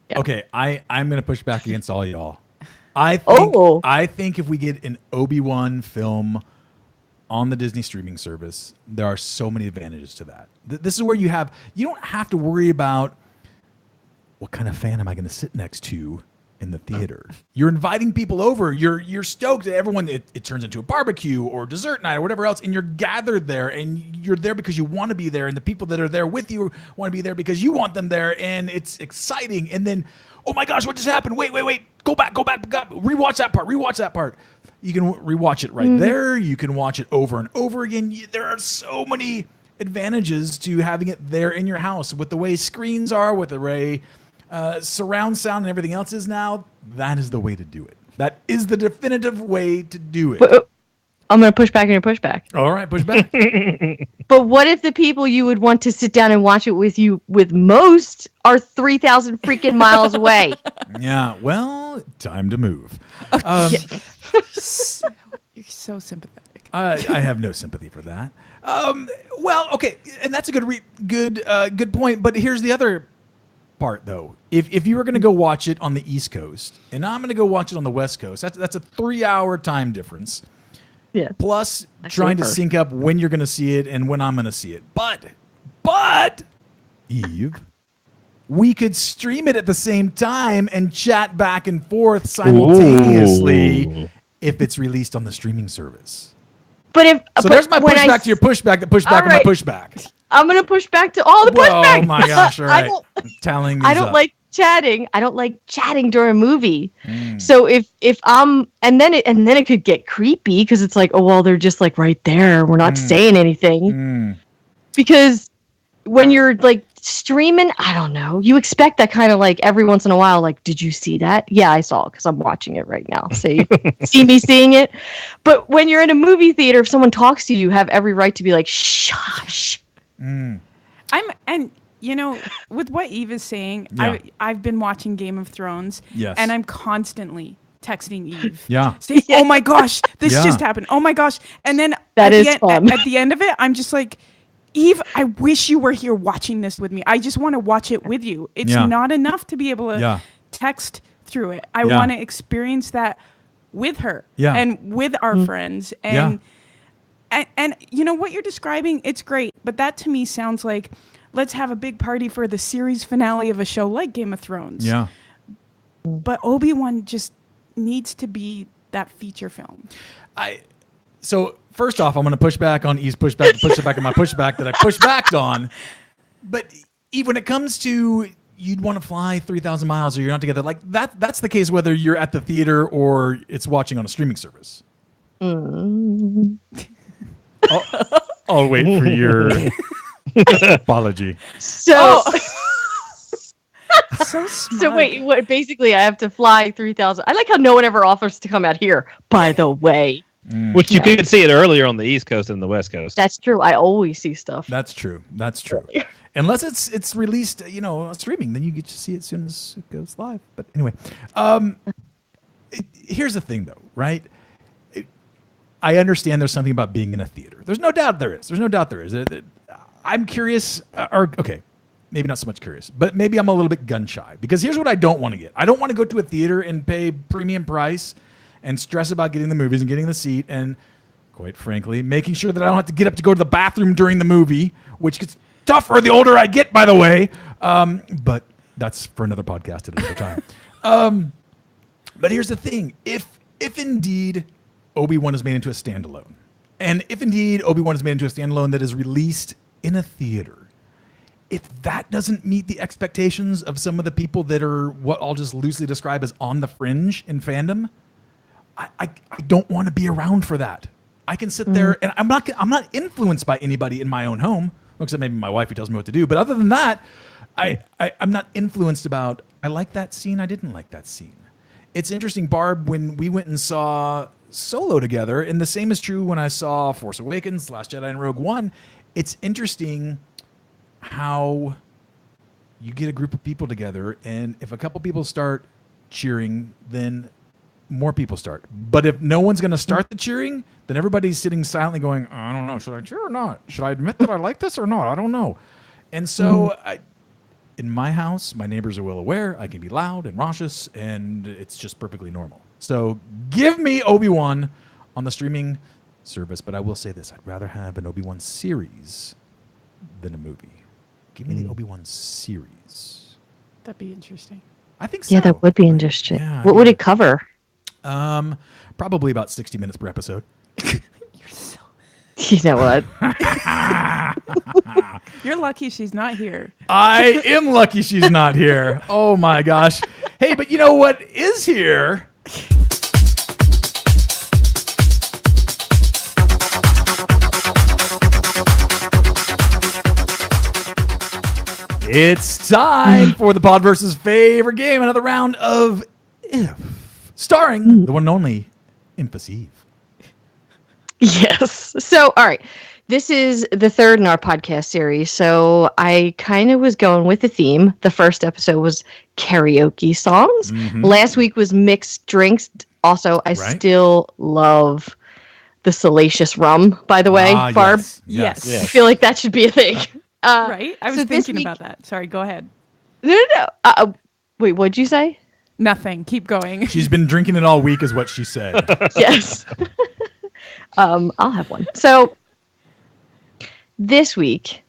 Yeah. Okay, I'm going to push back against all y'all. I think if we get an Obi-Wan film on the Disney streaming service, there are so many advantages to that. This is where you don't have to worry about what kind of fan am I going to sit next to in the theater. You're inviting people over. You're stoked that everyone, it turns into a barbecue or dessert night or whatever else, and you're gathered there, and you're there because you want to be there, and the people that are there with you want to be there because you want them there, and it's exciting. And then, oh my gosh, what just happened? Wait. Go back. Rewatch that part. You can rewatch it right there. You can watch it over and over again. There are so many advantages to having it there in your house with the way screens are, with the way surround sound and everything else is now. That is the way to do it. That is the definitive way to do it. I'm going to push back on your pushback. All right, push back. But what if the people you would want to sit down and watch it with most are 3,000 freaking miles away? Yeah, well, time to move. You're so sympathetic. I have no sympathy for that. Well, okay, and that's a good point. But here's the other part, though. If you were going to go watch it on the East Coast, and I'm going to go watch it on the West Coast, that's a 3-hour time difference. Yeah. Plus trying to sync up when you're going to see it and when I'm going to see it. But Eve, we could stream it at the same time and chat back and forth simultaneously if it's released on the streaming service. But there's my pushback to your pushback, the pushback of my pushback. I'm going to push back to all the pushback. Oh my gosh, all right. I don't like chatting. I don't like chatting during a movie. So if I'm, and then it could get creepy because it's like, oh, well, they're just like right there. We're not saying anything. Because when you're like streaming, I don't know. You expect that kind of like every once in a while, like, did you see that? Yeah, I saw it because I'm watching it right now. See, see me seeing it. But when you're in a movie theater, if someone talks to you, you have every right to be like, shush. And with what Eve is saying, I've been watching Game of Thrones, and I'm constantly texting Eve. Saying, oh my gosh, this just happened. Oh my gosh. And then at the end of it, I'm just like, Eve, I wish you were here watching this with me. I just want to watch it with you. It's not enough to be able to text through it. I want to experience that with her and with our friends. And you know what you're describing, it's great. But that to me sounds like, let's have a big party for the series finale of a show like Game of Thrones. But Obi-Wan just needs to be that feature film. So first off, I'm going to push back on Eve's pushback, push it back on my pushback that I pushed back on. But Eve, when it comes to you'd want to fly 3,000 miles or you're not together, like that's the case whether you're at the theater or it's watching on a streaming service. I'll wait for your apology. So smart. So wait, what? Basically, I have to fly 3,000. I like how no one ever offers to come out here. By the way, which you could see it earlier on the East Coast than the West Coast. That's true. I always see stuff. That's true. Unless it's released, streaming, then you get to see it as soon as it goes live. But anyway, here's the thing, though, right? I understand there's something about being in a theater. There's no doubt there is. I'm curious, maybe not so much curious, but maybe I'm a little bit gun shy because here's what I don't want to get. I don't want to go to a theater and pay premium price and stress about getting the movies and getting the seat and, quite frankly, making sure that I don't have to get up to go to the bathroom during the movie, which gets tougher the older I get, by the way. But that's for another podcast at another time. But here's the thing. If indeed Obi-Wan is made into a standalone, and if indeed Obi-Wan is made into a standalone that is released in a theater, if that doesn't meet the expectations of some of the people that are what I'll just loosely describe as on the fringe in fandom, I don't want to be around for that. I can sit there and I'm not influenced by anybody in my own home, except maybe my wife who tells me what to do. But other than that, I'm not influenced about I like that scene, I didn't like that scene. It's interesting, Barb, when we went and saw Solo together, and the same is true when I saw Force Awakens, Last Jedi, and Rogue One. It's interesting how you get a group of people together, and if a couple people start cheering, then more people start. But if no one's going to start the cheering, then everybody's sitting silently going, I don't know, should I cheer or not? Should I admit that I like this or not? I don't know. And so in my house, my neighbors are well aware I can be loud and raucous, and it's just perfectly normal. So give me Obi-Wan on the streaming service, but I will say this. I'd rather have an Obi-Wan series than a movie. Give me the Obi-Wan series. That'd be interesting. I think so. Yeah, that would be interesting. Yeah, what would it cover? Probably about 60 minutes per episode. You know what? You're lucky she's not here. I am lucky she's not here. Oh my gosh. Hey, but you know what is here? It's time for the Podverse's favorite game, another round of If, starring the one and only Infus Eve. Yes. So, all right. This is the third in our podcast series. So I kind of was going with the theme. The first episode was karaoke songs. Last week was mixed drinks. Also, I still love the salacious rum, by the way, Barb. Yes. I feel like that should be a thing. Right? I was thinking about that. Sorry, go ahead. No. Wait, what'd you say? Nothing. Keep going. She's been drinking it all week is what she said. Yes. I'll have one. So this week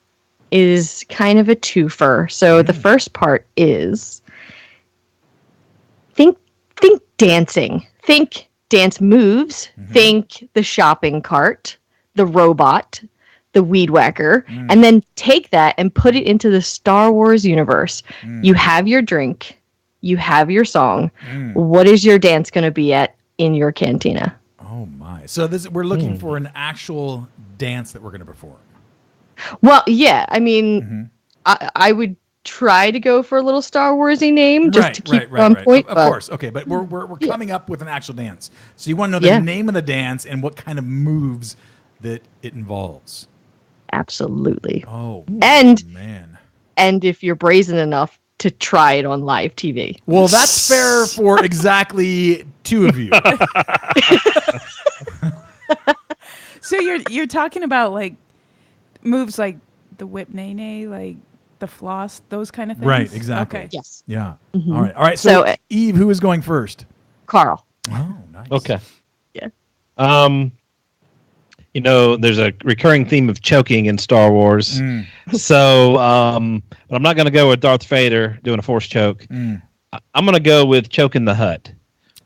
is kind of a twofer. So the first part is think dancing. Think dance moves. Think the shopping cart, the robot, the weed whacker, and then take that and put it into the Star Wars universe. You have your drink. You have your song. What is your dance going to be at in your cantina? Oh my. So we're looking for an actual dance that we're going to perform. Well, yeah. I mean, I would try to go for a little Star Warsy name just to keep it on point. Of course. Okay, but we're coming up with an actual dance. So you want to know the name of the dance and what kind of moves that it involves. Absolutely. Oh, man. And if you're brazen enough to try it on live TV. Well, that's fair for exactly 2 of you. So you're talking about like moves like the whip nay, like the floss, those kind of things? Right, exactly. Okay. Yes. Yeah. Mm-hmm. All right. So Eve, who is going first? Carl. Oh, nice. Okay. Yeah. There's a recurring theme of choking in Star Wars. So, but I'm not going to go with Darth Vader doing a force choke. I'm going to go with choking the Hutt.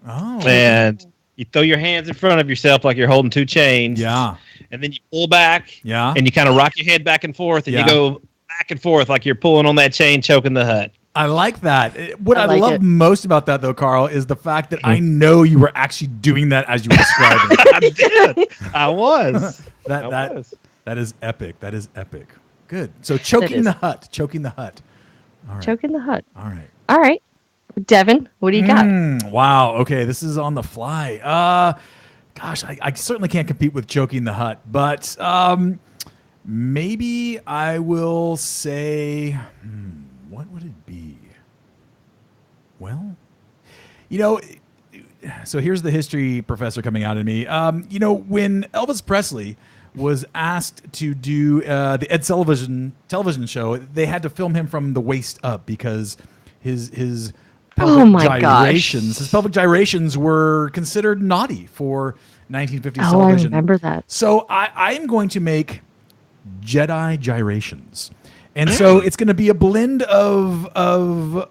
Oh. And you throw your hands in front of yourself like you're holding 2 chains. Yeah. And then you pull back. Yeah. And you kind of rock your head back and forth, and you go back and forth like you're pulling on that chain, choking the Hutt. I like that. What I love most about that, though, Carl, is the fact that I know you were actually doing that as you were describing it. I did. I was. That is epic. That is epic. Good. So choking the Hutt. Choking the Hutt. All right. Choking the Hutt. All right. All right. Devin, what do you got? Wow. Okay. This is on the fly. Gosh, I certainly can't compete with choking the Hutt, but maybe I will say, what would it be? Well, so here's the history professor coming out of me. When Elvis Presley was asked to do the Ed Sullivan television show, they had to film him from the waist up because his pelvic gyrations. His pelvic gyrations were considered naughty for 1950s television. I remember that. So I am going to make Jedi gyrations. And so it's going to be a blend of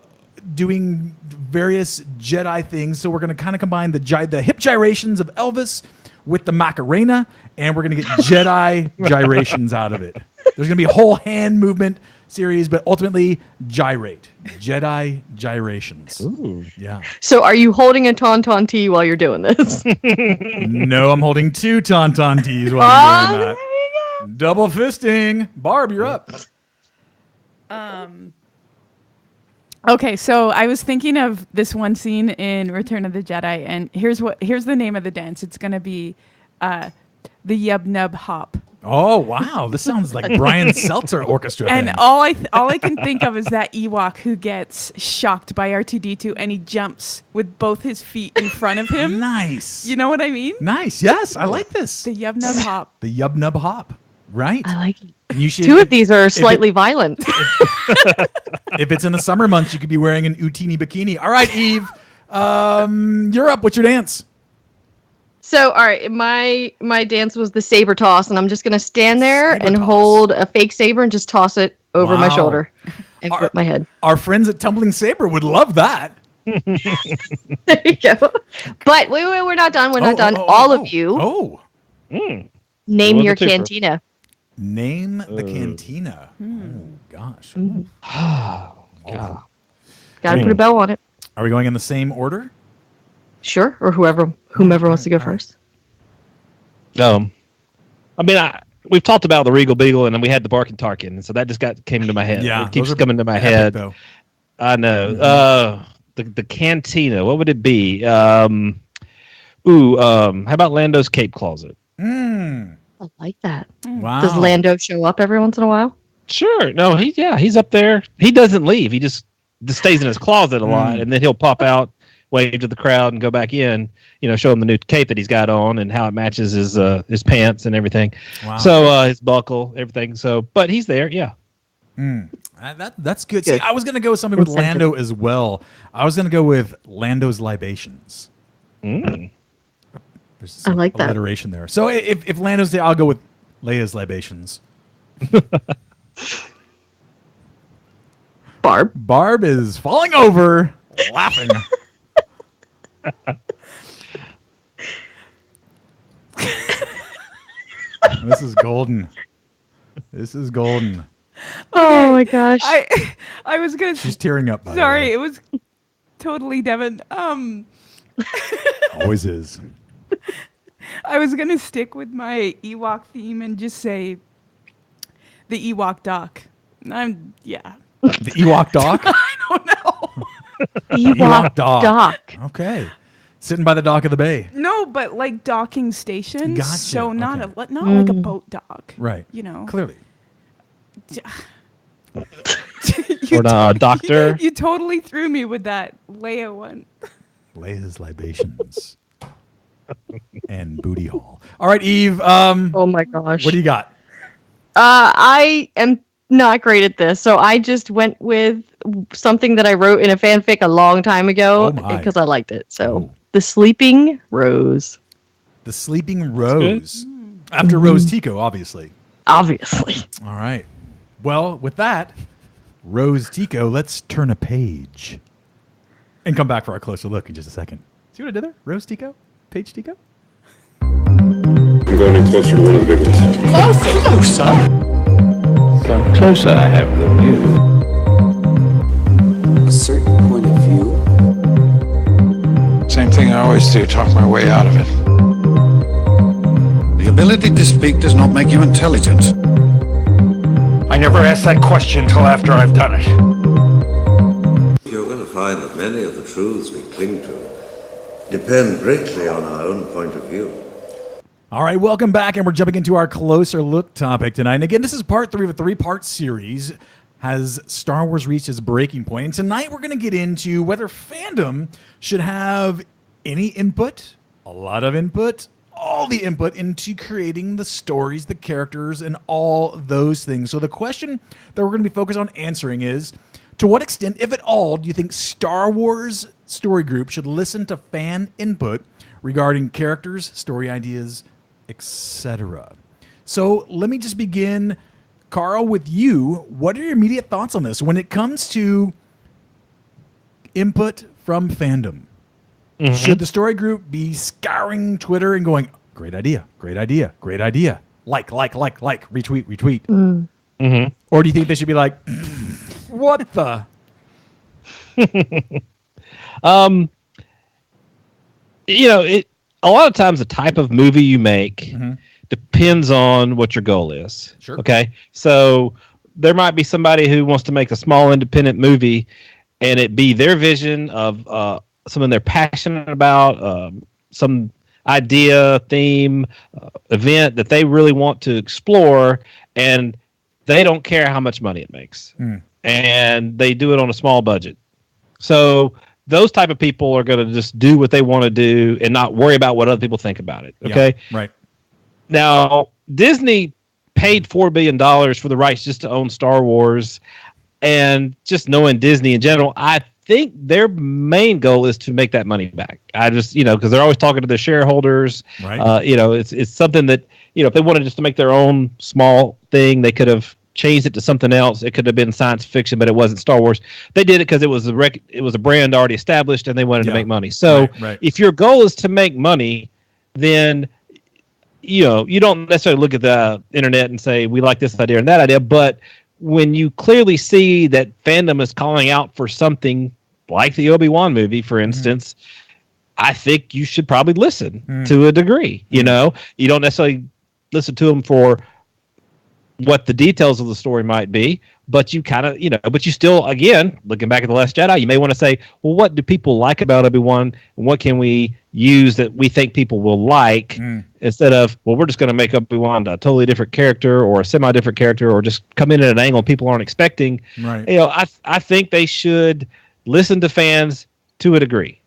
doing various Jedi things. So we're going to kind of combine the hip gyrations of Elvis with the Macarena, and we're going to get Jedi gyrations out of it. There's going to be a whole hand movement series, but ultimately gyrate. Jedi gyrations. Ooh. Yeah. So are you holding a Tauntaun tea while you're doing this? No, I'm holding 2 Tauntaun teas while I'm doing that. Double fisting. Barb, you're up. Okay, so I was thinking of this one scene in Return of the Jedi, and here's the name of the dance. It's gonna be the Yub Nub Hop. Oh wow, this sounds like Brian Seltzer orchestra. And all I can think of is that Ewok who gets shocked by R2D2 and he jumps with both his feet in front of him. Nice. You know what I mean? Nice. Yes, I like this. The Yub Nub Hop. The Yub Nub Hop. Right. I like it. You should, 2 of these are slightly violent. If it's in the summer months, you could be wearing an Utini bikini. All right, Eve, you're up. What's your dance? So, all right, my dance was the saber toss, and I'm just gonna stand there and hold a fake saber and just toss it over my shoulder and whip my head. Our friends at Tumbling Saber would love that. There you go. But wait, we're not done. We're not done. All of you. Name your cantina. Name the cantina. Oh gosh. God. Gotta put a bell on it. Are we going in the same order? Sure, or whomever wants to go first. We've talked about the Regal Beagle, and then we had the Barking Tarkin, and so that just came to my head. Yeah, it keeps coming to my head. Though. I know. The cantina. What would it be? How about Lando's Cape Closet? I like that. Wow. Does Lando show up every once in a while? Sure. No, he's up there. He doesn't leave. He just stays in his closet a lot, and then he'll pop out, wave to the crowd, and go back in. Show him the new cape that he's got on and how it matches his pants and everything. Wow. So his buckle, everything. So, but he's there. Yeah. That's good. See, I was gonna go with something with Lando as well. I was gonna go with Lando's Libations. I like that alliteration there. So if Lando's there, I'll go with Leia's Libations. Barb is falling over, laughing. This is golden. This is golden. Oh my gosh! I was gonna. She's tearing up. Sorry, it was totally Devin. Always is. I was gonna stick with my Ewok theme and just say The Ewok doc. The Ewok doc? I don't know. Ewok dock. Okay. Sitting by the dock of the bay. No, but like docking stations. Gotcha. So not Okay. like a boat dock. Right. You know. Clearly. Or not a doctor. You totally threw me with that Leia one. Leia's libations. And booty hall. All right, Eve. Oh my gosh. What do you got? I am not great at this, so I just went with something that I wrote in a fanfic a long time ago because I liked it. So, The Sleeping Rose. The Sleeping Rose. After Rose Tico, obviously. Obviously. All right. Well, with that, Rose Tico, let's turn a page and come back for our closer look in just a second. See what I did there? Rose Tico? Page Tico? I'm going in closer to one of the big ones. Closer? The closer I have than you. A certain point of view. Same thing I always do, talk my way out of it. The ability to speak does not make you intelligent. I never ask that question until after I've done it. You're going to find that many of the truths we cling to depend greatly on our own point of view. All right, welcome back, and we're jumping into our closer look topic tonight. And again, this is part 3 of a 3-part series. Has Star Wars reached its breaking point? And tonight we're going to get into whether fandom should have any input, a lot of input, all the input into creating the stories, the characters, and all those things. So the question that we're going to be focused on answering is, to what extent, if at all, do you think Star Wars Story Group should listen to fan input regarding characters, story ideas, etc.? So let me just begin, Carl, with you. What are your immediate thoughts on this when it comes to input from fandom? Mm-hmm. Should the story group be scouring Twitter and going, great idea, great idea, great idea, like, retweet, retweet? Mm-hmm. Or do you think they should be like, what the? A lot of times the type of movie you make depends on what your goal is. Sure. Okay. So there might be somebody who wants to make a small independent movie and it be their vision of something they're passionate about, some idea, theme, event that they really want to explore, and they don't care how much money it makes. And they do it on a small budget. So those type of people are going to just do what they want to do and not worry about what other people think about it. Okay. Yeah, right. Now, Disney paid $4 billion for the rights just to own Star Wars, and just knowing Disney in general, I think their main goal is to make that money back. I just, because they're always talking to their shareholders. Right. It's something that, if they wanted just to make their own small thing, they could have changed it to something else. It could have been science fiction, but it wasn't Star Wars. They did it because it was a brand already established, and they wanted to make money. So if your goal is to make money, then you don't necessarily look at the internet and say we like this idea and that idea. But when you clearly see that fandom is calling out for something like the Obi-Wan movie, for instance, I think you should probably listen to a degree. You don't necessarily listen to them for what the details of the story might be, but you kind of, but you still, again, looking back at The Last Jedi, you may want to say, well, what do people like about Obi-Wan, and what can we use that we think people will like, instead of, well, we're just going to make Obi-Wan a totally different character or a semi-different character, or just come in at an angle people aren't expecting. Right. I think they should listen to fans to a degree.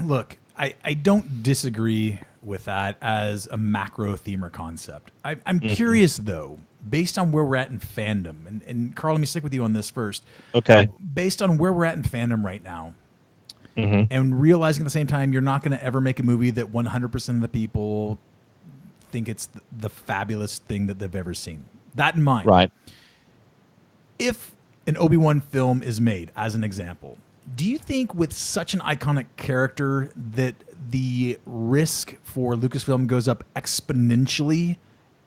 Look, I don't disagree with that as a macro theme or concept. I'm curious, though, based on where we're at in fandom, and Carl, let me stick with you on this first. Okay. Based on where we're at in fandom right now, and realizing at the same time you're not going to ever make a movie that 100% of the people think it's the fabulous thing that they've ever seen. That in mind. Right. If an Obi-Wan film is made, as an example, do you think with such an iconic character that the risk for Lucasfilm goes up exponentially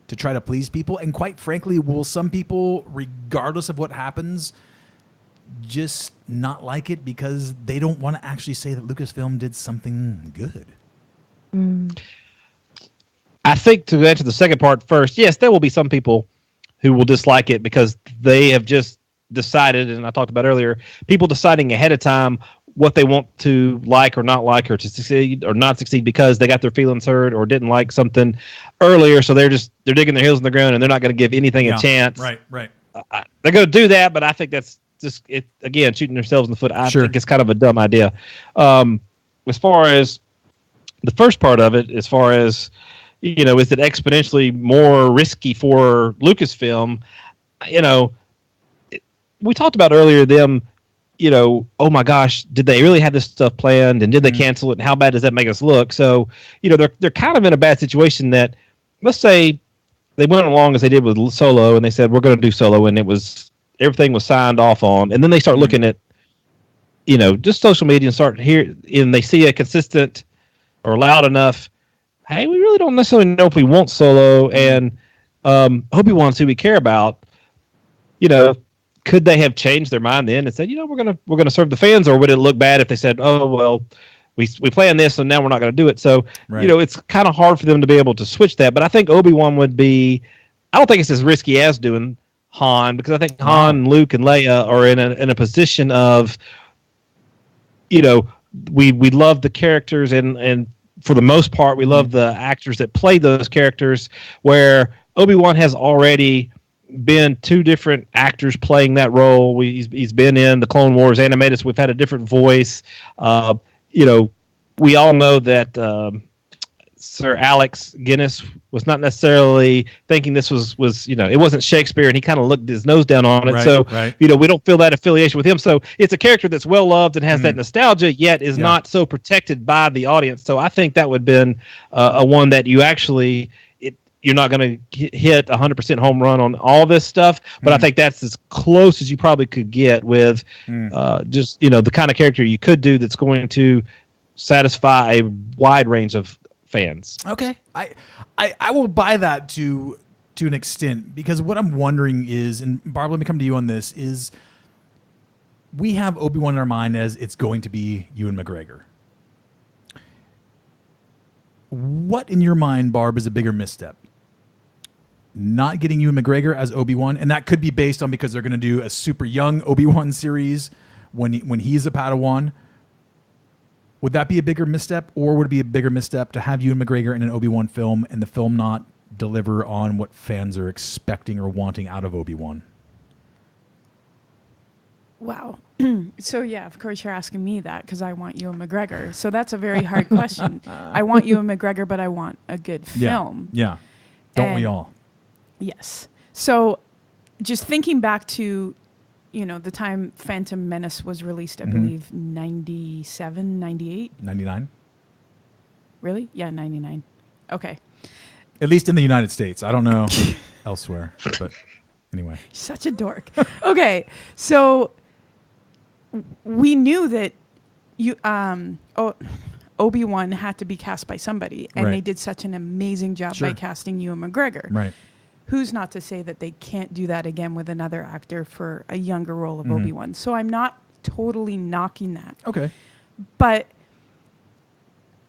to try to please people? And quite frankly, will some people, regardless of what happens, just not like it because they don't want to actually say that Lucasfilm did something good? I think to answer the second part first, yes, there will be some people who will dislike it because they have just decided, and I talked about earlier, people deciding ahead of time what they want to like or not like, or to succeed or not succeed because they got their feelings hurt or didn't like something earlier, so they're digging their heels in the ground and they're not going to give anything a chance. Right. They're going to do that, but I think that's just it again, shooting themselves in the foot. I think it's kind of a dumb idea. As far as the first part of it, as far as is it exponentially more risky for Lucasfilm? We talked about earlier them, oh my gosh, did they really have this stuff planned, and did they cancel it, and how bad does that make us look? So, they're kind of in a bad situation that, let's say they went along as they did with Solo, and they said, we're going to do Solo, and everything was signed off on, and then they start looking at, just social media and they see a consistent or loud enough, hey, we really don't necessarily know if we want Solo, and Obi-Wan's who we care about, could they have changed their mind then and said, we're gonna serve the fans, or would it look bad if they said, oh well, we planned this and now we're not going to do it? So it's kind of hard for them to be able to switch that. But I think Obi-Wan would be. I don't think it's as risky as doing Han, because I think Han, Luke, and Leia are in a position of, we love the characters and for the most part we love the actors that play those characters, where Obi-Wan has already been two different actors playing that role. He's been in the Clone Wars animated, so we've had a different voice. We all know that Sir Alex Guinness was not necessarily thinking this was it wasn't Shakespeare, and he kind of looked his nose down on it. We don't feel that affiliation with him. So it's a character that's well loved and has that nostalgia, yet is not so protected by the audience. So I think that would have been a one that you actually. You're not going to hit 100% home run on all this stuff, but I think that's as close as you probably could get with just the kind of character you could do that's going to satisfy a wide range of fans. Okay, I will buy that to an extent, because what I'm wondering is, and Barb, let me come to you on this, is we have Obi-Wan in our mind as it's going to be Ewan McGregor. What in your mind, Barb, is a bigger misstep? Not getting Ewan McGregor as Obi-Wan, and that could be based on because they're going to do a super young Obi-Wan series when he's a Padawan. Would that be a bigger misstep, or would it be a bigger misstep to have Ewan McGregor in an Obi-Wan film and the film not deliver on what fans are expecting or wanting out of Obi-Wan? Wow. So yeah, of course you're asking me that because I want Ewan McGregor. So that's a very hard question. I want Ewan McGregor, but I want a good film. Yeah. Don't we all? Yes. So just thinking back to, the time Phantom Menace was released, I believe 97, 98? 99. Really? Yeah, 99. Okay. At least in the United States. I don't know elsewhere, but anyway. Such a dork. Okay. So we knew that Obi-Wan had to be cast by somebody, and they did such an amazing job by casting Ewan McGregor. Right. Who's not to say that they can't do that again with another actor for a younger role of Obi-Wan? So I'm not totally knocking that. Okay. But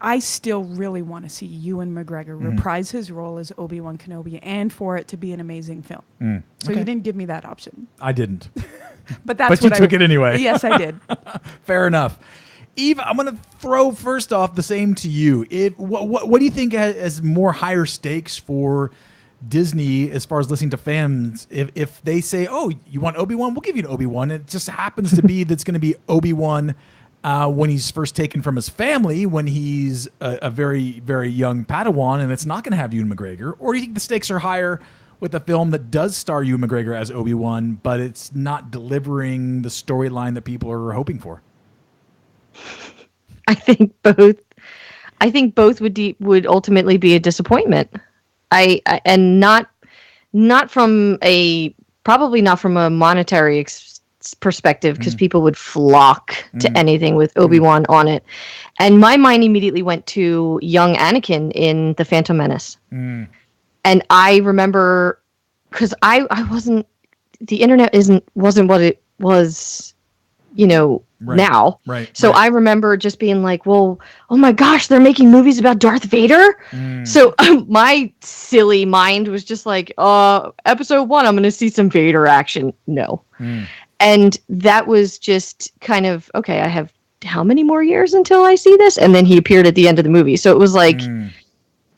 I still really want to see Ewan McGregor reprise his role as Obi-Wan Kenobi, and for it to be an amazing film. So you didn't give me that option. I didn't. But that's you took it anyway. Yes, I did. Fair enough. Eve, I'm going to throw first off the same to you. What do you think has more higher stakes for Disney as far as listening to fans? If they say, oh, you want Obi-Wan, we'll give you an Obi-Wan. It just happens to be that's going to be Obi-Wan when he's first taken from his family, when he's a very, very young Padawan, and it's not going to have Ewan McGregor? Or do you think the stakes are higher with a film that does star Ewan McGregor as Obi-Wan, but it's not delivering the storyline that people are hoping for? I think both. I think both would ultimately be a disappointment. And not from probably not from a monetary perspective, because people would flock to anything with Obi-Wan on it. And my mind immediately went to young Anakin in The Phantom Menace. And I remember, because I wasn't, the internet wasn't what it was now. Right. So I remember just being like, well, oh my gosh, they're making movies about Darth Vader. So my silly mind was just like, episode 1, I'm going to see some Vader action. No. And that was just kind of, okay, I have how many more years until I see this? And then he appeared at the end of the movie. So it was like,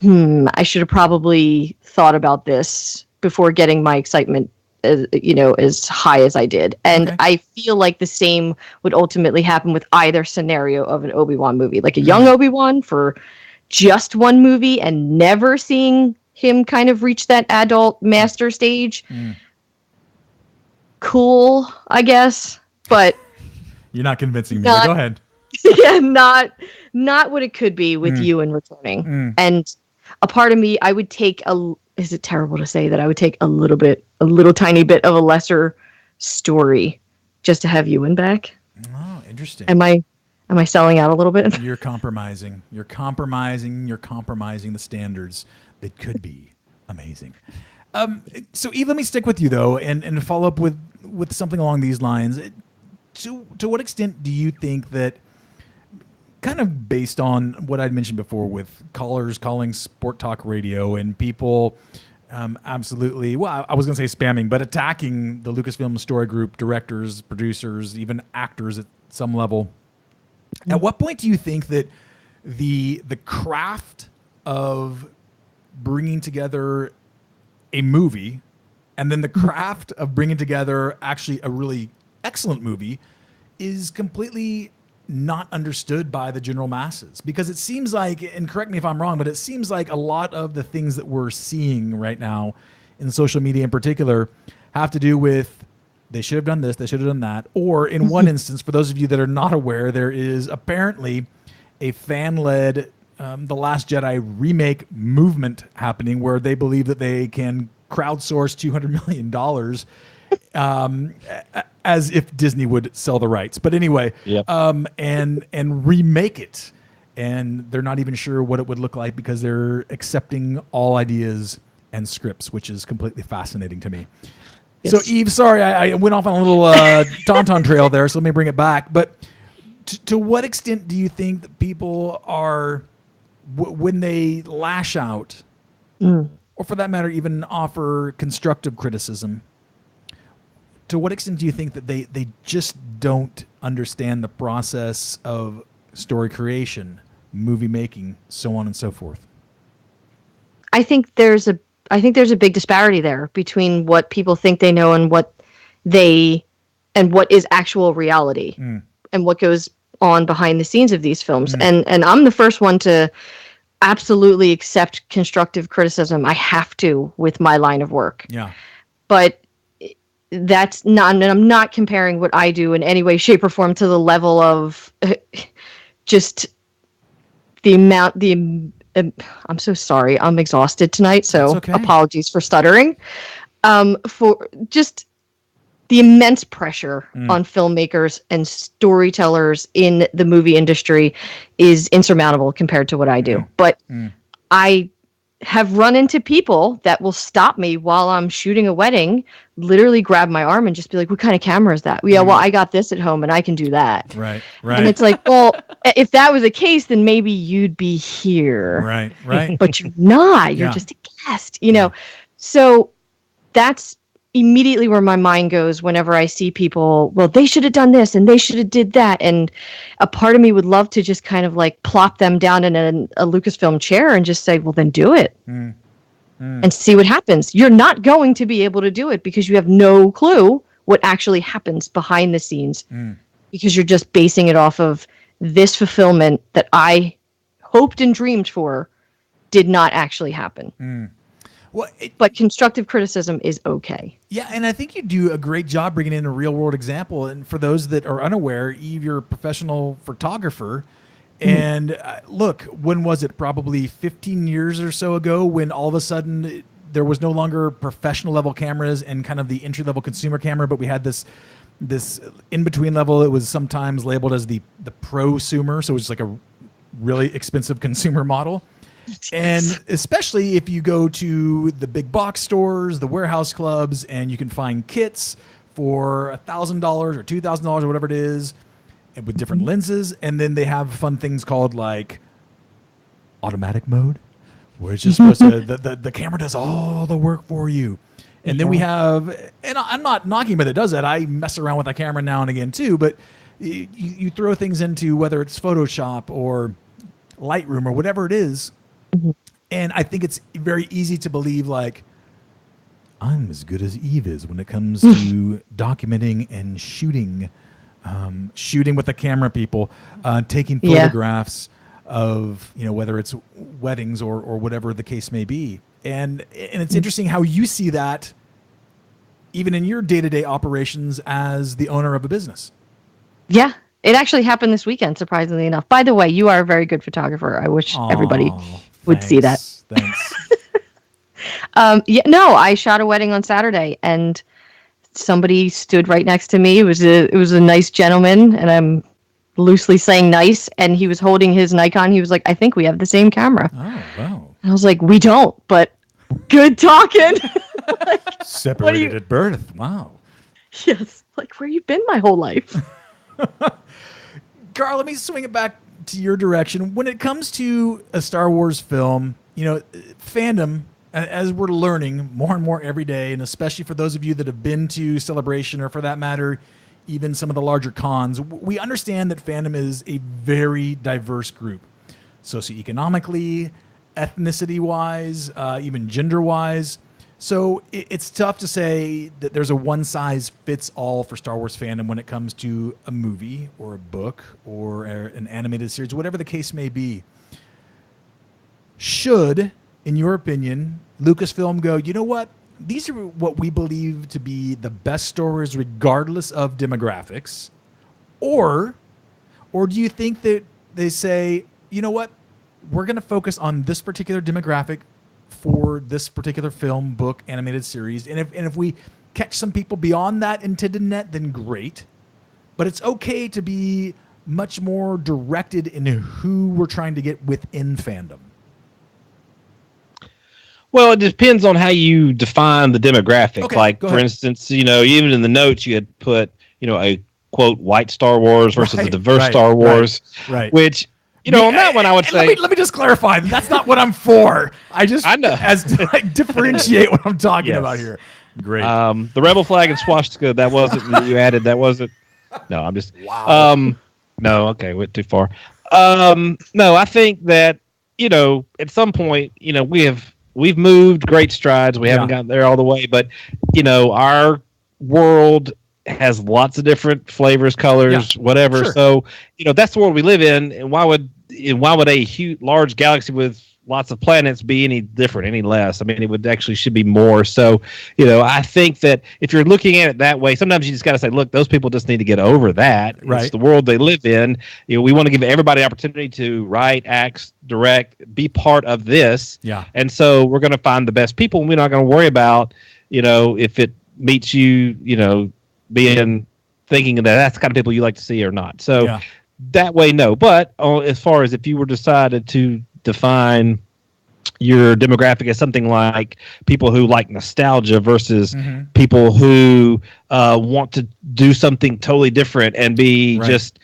I should have probably thought about this before getting my excitement as high as I did. And I feel like the same would ultimately happen with either scenario of an Obi-Wan movie, like a young Obi-Wan for just one movie and never seeing him kind of reach that adult master stage. Cool, I guess, but you're not convincing me. Go ahead. Yeah, not what it could be with you and returning. And a part of me, I would take is it terrible to say that I would take a little tiny bit of a lesser story just to have Ewan back? Oh, interesting. Am I selling out a little bit? You're compromising. You're compromising the standards that could be amazing. So Eve, let me stick with you though, and follow up with something along these lines. To what extent do you think that, kind of based on what I'd mentioned before with callers calling Sport Talk Radio and people absolutely, well, I was going to say spamming, but attacking the Lucasfilm Story Group directors, producers, even actors at some level. At what point do you think that the craft of bringing together a movie and then the craft of bringing together actually a really excellent movie is completely not understood by the general masses? Because it seems like, and correct me if I'm wrong, but it seems like a lot of the things that we're seeing right now in social media in particular have to do with they should have done this, they should have done that. Or in one instance, for those of you that are not aware, there is apparently a fan-led The Last Jedi remake movement happening where they believe that they can crowdsource $200 million as if Disney would sell the rights. But anyway, and remake it. And they're not even sure what it would look like because they're accepting all ideas and scripts, which is completely fascinating to me. Yes. So Eve, sorry, I went off on a little tauntaun trail there, so let me bring it back. But to what extent do you think that people are, when they lash out, or for that matter, even offer constructive criticism, to what extent do you think that they just don't understand the process of story creation, movie making, so on and so forth? I think there's a big disparity there between what people think they know and what is actual reality and what goes on behind the scenes of these films. And I'm the first one to absolutely accept constructive criticism. I have to with my line of work. Yeah. But that's not, and I'm not comparing what I do in any way, shape, or form to the level of just the amount, I'm so sorry. I'm exhausted tonight, so apologies for stuttering. For just the immense pressure on filmmakers and storytellers in the movie industry is insurmountable compared to what I do. But I have run into people that will stop me while I'm shooting a wedding, literally grab my arm and just be like, what kind of camera is that? Yeah, well, I got this at home and I can do that. Right. And it's like, well, if that was the case, then maybe you'd be here. Right. But you're not. You're just a guest, know? So that's immediately where my mind goes whenever I see people, well, they should have done this and they should have did that. And a part of me would love to just kind of like plop them down in a Lucasfilm chair and just say, well, then do it and see what happens. You're not going to be able to do it because you have no clue what actually happens behind the scenes because you're just basing it off of this fulfillment that I hoped and dreamed for did not actually happen. Well, but constructive criticism is okay. Yeah, and I think you do a great job bringing in a real-world example. And for those that are unaware, Eve, you're a professional photographer. And look, when was it? Probably 15 years or so ago when all of a sudden there was no longer professional-level cameras and kind of the entry-level consumer camera, but we had this in-between level. It was sometimes labeled as the prosumer, so it was like a really expensive consumer model. And especially if you go to the big box stores, the warehouse clubs, and you can find kits for $1,000 or $2,000 or whatever it is, and with different lenses. And then they have fun things called like automatic mode, where it's just supposed to the camera does all the work for you. And then we have, and I'm not knocking, but it does that. I mess around with the camera now and again too, but you throw things into whether it's Photoshop or Lightroom or whatever it is, and I think it's very easy to believe like I'm as good as Eve is when it comes to documenting and shooting with the camera, people, taking photographs of, you know, whether it's weddings or whatever the case may be. And it's interesting how you see that even in your day-to-day operations as the owner of a business. Yeah, it actually happened this weekend, surprisingly enough. By the way, you are a very good photographer. I wish everybody would see that. Thanks. I shot a wedding on Saturday, and somebody stood right next to me. It was a nice gentleman, and I'm loosely saying nice, and he was holding his Nikon. He was like, I think we have the same camera. Oh, wow. And I was like, we don't, but good talking. Separated at birth. Wow. Yes. Like, where you been my whole life? Carl, let me swing it back to your direction. When it comes to a Star Wars film, you know, fandom, as we're learning more and more every day, and especially for those of you that have been to Celebration, or for that matter, even some of the larger cons, we understand that fandom is a very diverse group, socioeconomically, ethnicity-wise, even gender-wise. So it's tough to say that there's a one-size-fits-all for Star Wars fandom when it comes to a movie or a book or an animated series, whatever the case may be. Should, in your opinion, Lucasfilm go, you know what? These are what we believe to be the best stories regardless of demographics? Or do you think that they say, you know what? We're going to focus on this particular demographic for this particular film, book, animated series. And if we catch some people beyond that intended net, then great. But it's okay to be much more directed in who we're trying to get within fandom. Well, it depends on how you define the demographic. Okay, like, for instance, you know, even in the notes you had put, you know, a quote white Star Wars versus a diverse Star Wars, right. Which, you know, on that one I would say. Let me just clarify. That's not what I'm for. I know as to like differentiate what I'm talking about here. Great. The rebel flag and swastika. That wasn't you added. That wasn't. No, I'm just. Wow. No. Okay, went too far. No, I think that, you know, at some point, you know, we've moved great strides. We haven't gotten there all the way, but, you know, our world has lots of different flavors, colors, whatever. Sure. So, you know, that's the world we live in. And why would a huge, large galaxy with lots of planets be any different, any less? I mean, it would actually should be more. So, you know, I think that if you're looking at it that way, sometimes you just got to say, look, those people just need to get over that. Right. It's the world they live in. You know, we want to give everybody opportunity to write, act, direct, be part of this. Yeah. And so we're going to find the best people, and we're not going to worry about, you know, if it meets you, you know, thinking that that's the kind of people you like to see or not. So that way, no. But as far as if you were decided to define your demographic as something like people who like nostalgia versus people who want to do something totally different and be just,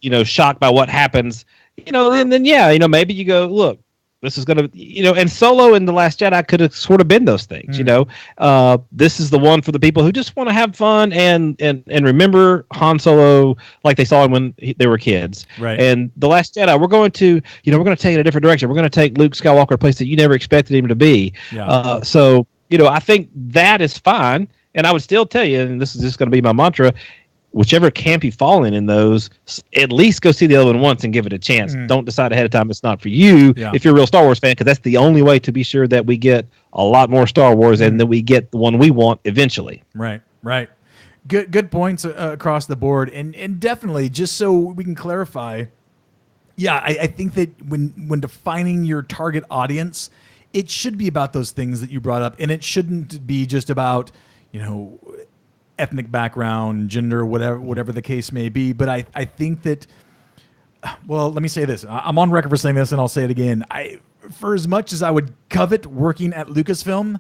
you know, shocked by what happens, you know, and then, you know, maybe you go, look, this is going to, you know, and Solo and The Last Jedi could have sort of been those things, you know. This is the one for the people who just want to have fun and remember Han Solo like they saw him when they were kids. Right. And The Last Jedi, we're going to take it in a different direction. We're going to take Luke Skywalker a place that you never expected him to be. Yeah. So, you know, I think that is fine. And I would still tell you, and this is just going to be my mantra, whichever camp you fall in those, at least go see the other one once and give it a chance. Don't decide ahead of time it's not for you if you're a real Star Wars fan, because that's the only way to be sure that we get a lot more Star Wars and that we get the one we want eventually. Right. Good points across the board. And definitely, just so we can clarify, I think that when defining your target audience, it should be about those things that you brought up, and it shouldn't be just about, you know, ethnic background, gender, whatever the case may be. But I think that, well, let me say this. I'm on record for saying this, and I'll say it again. For as much as I would covet working at Lucasfilm,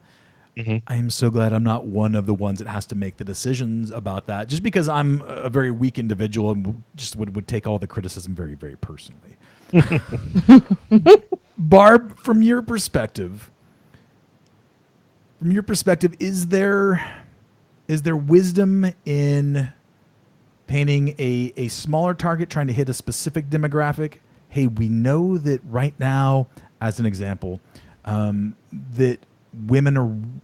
I am so glad I'm not one of the ones that has to make the decisions about that, just because I'm a very weak individual and just would take all the criticism very, very personally. Barb, from your perspective, is there wisdom in painting a smaller target, trying to hit a specific demographic? Hey, we know that right now, as an example, that women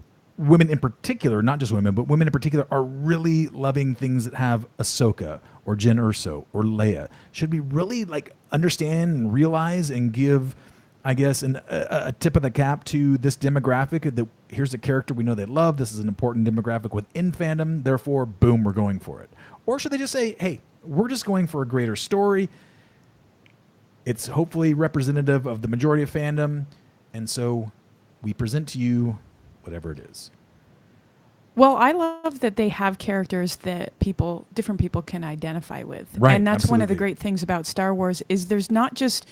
in particular, not just women, but women in particular, are really loving things that have Ahsoka or Jyn Erso or Leia. Should we really understand and realize and give, I guess, a tip of the cap to this demographic that here's a character we know they love. This is an important demographic within fandom. Therefore, boom, we're going for it. Or should they just say, hey, we're just going for a greater story. It's hopefully representative of the majority of fandom. And so we present to you whatever it is. Well, I love that they have characters that different people can identify with. Right, and that's one of the absolutely. great things about Star Wars is there's not just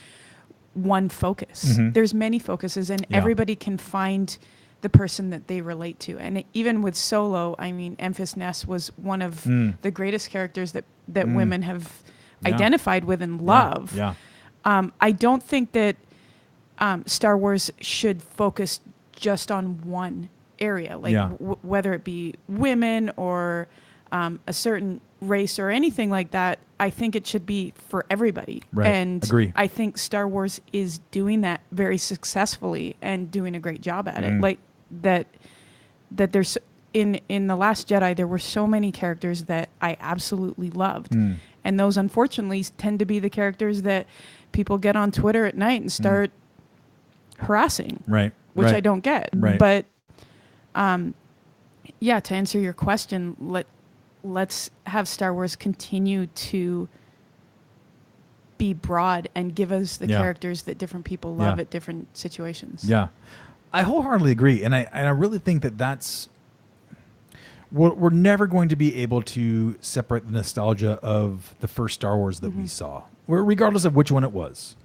one focus. There's many focuses, and everybody can find the person that they relate to. And even with Solo, I mean, Emphas Nest was one of the greatest characters that women have identified with and love. Yeah. I don't think that Star Wars should focus just on one area, whether it be women or a certain race or anything like that. I think it should be for everybody. Right. And Agree. I think Star Wars is doing that very successfully and doing a great job at it. Like that there's in The Last Jedi, there were so many characters that I absolutely loved. And those unfortunately tend to be the characters that people get on Twitter at night and start harassing. Right. Which right. I don't get. Right. But yeah, to answer your question, let's have Star Wars continue to be broad and give us the characters that different people love at different situations. Yeah. I wholeheartedly agree. And I really think that's we're never going to be able to separate the nostalgia of the first Star Wars that we saw, regardless of which one it was.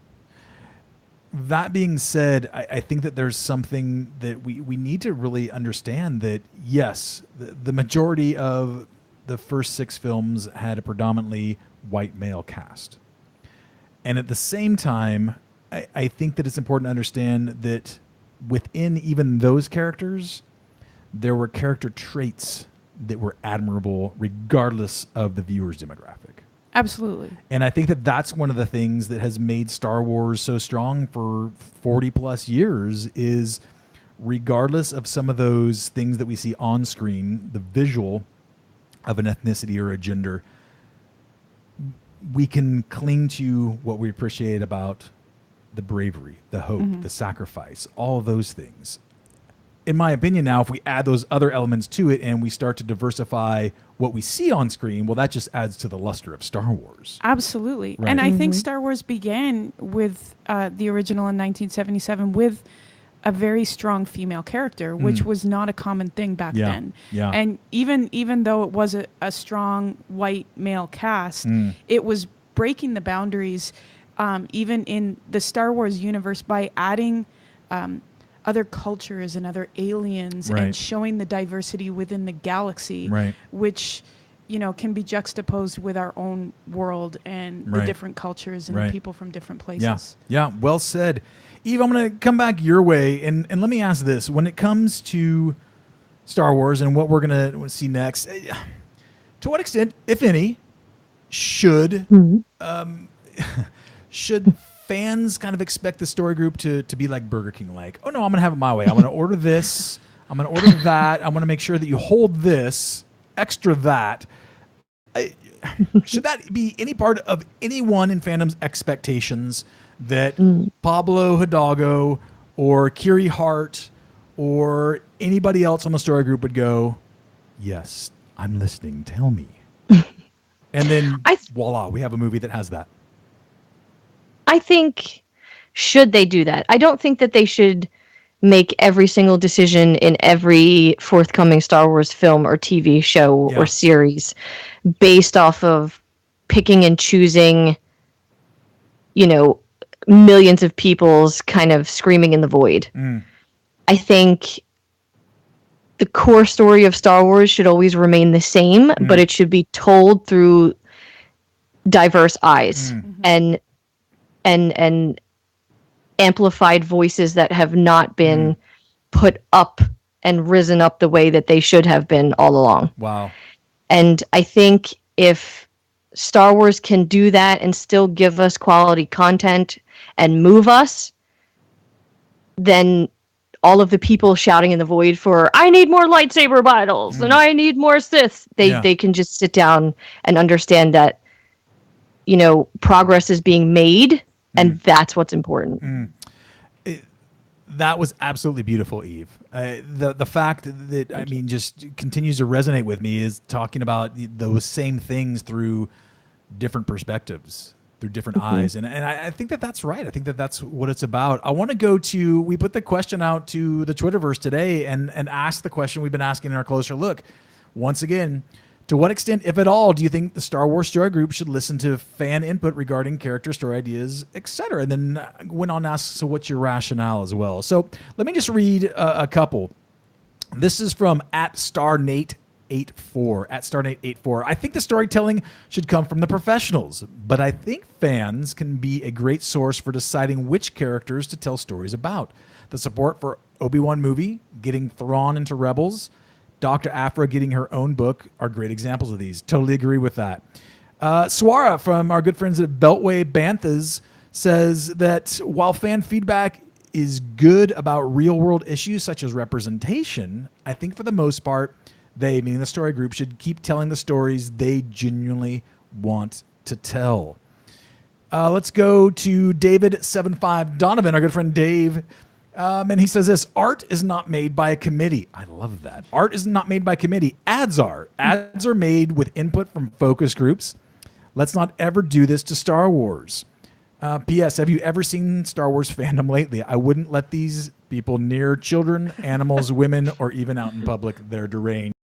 That being said, I think that there's something that we need to really understand that, yes, the majority of the first 6 films had a predominantly white male cast. And at the same time, I think that it's important to understand that within even those characters, there were character traits that were admirable regardless of the viewer's demographic. Absolutely. And I think that that's one of the things that has made Star Wars so strong for 40 plus years is regardless of some of those things that we see on screen, the visual of an ethnicity or a gender, we can cling to what we appreciate about the bravery, the hope, the sacrifice, all of those things. In my opinion now, if we add those other elements to it and we start to diversify what we see on screen, well, that just adds to the luster of Star Wars. Absolutely. Right. And I think Star Wars began with the original in 1977 with a very strong female character, which was not a common thing back then. Yeah. And even though it was a strong white male cast, it was breaking the boundaries even in the Star Wars universe by adding other cultures and other aliens and showing the diversity within the galaxy, which, you know, can be juxtaposed with our own world and the different cultures and the people from different places. Yeah, well said. Eve, I'm going to come back your way, and let me ask this. When it comes to Star Wars and what we're going to see next, to what extent, if any, should should fans kind of expect the story group to be like Burger King, like, oh no, I'm gonna have it my way. I'm gonna order this. I'm gonna order that. I'm gonna make sure that you hold this, extra that. Should that be any part of anyone in fandom's expectations that Pablo Hidalgo or Kiri Hart or anybody else on the story group would go, yes, I'm listening. Tell me. And then voila, we have a movie that has that. I think, should they do that? I don't think that they should make every single decision in every forthcoming Star Wars film or TV show or series based off of picking and choosing, you know, millions of people's kind of screaming in the void. I think the core story of Star Wars should always remain the same, but it should be told through diverse eyes and amplified voices that have not been put up and risen up the way that they should have been all along. Wow. And I think if Star Wars can do that and still give us quality content and move us, then all of the people shouting in the void for, I need more lightsaber battles and I need more Siths, they can just sit down and understand that, progress is being made and that's what's important. That was absolutely beautiful, Eve. The fact that, just continues to resonate with me is talking about those same things through different perspectives, through different eyes. And I think that's right. I think that's what it's about. I want to go to, we put the question out to the Twitterverse today and ask the question we've been asking in our closer look. Once again, to what extent, if at all, do you think the Star Wars Story Group should listen to fan input regarding character, story ideas, etc.? And then went on to ask, so what's your rationale as well? So let me just read a couple. This is from @StarNate84. @StarNate84. I think the storytelling should come from the professionals, but I think fans can be a great source for deciding which characters to tell stories about. The support for Obi-Wan movie, getting Thrawn into Rebels, Dr. Aphra getting her own book are great examples of these. Totally agree with that. Swara from our good friends at Beltway Banthas says that while fan feedback is good about real-world issues such as representation, I think for the most part, they, meaning the story group, should keep telling the stories they genuinely want to tell. Let's go to David75 Donovan, our good friend Dave. And he says this, art is not made by a committee. I love that. Art is not made by committee. Ads are. Ads are made with input from focus groups. Let's not ever do this to Star Wars. P.S. Have you ever seen Star Wars fandom lately? I wouldn't let these people near children, animals, women, or even out in public. They're deranged.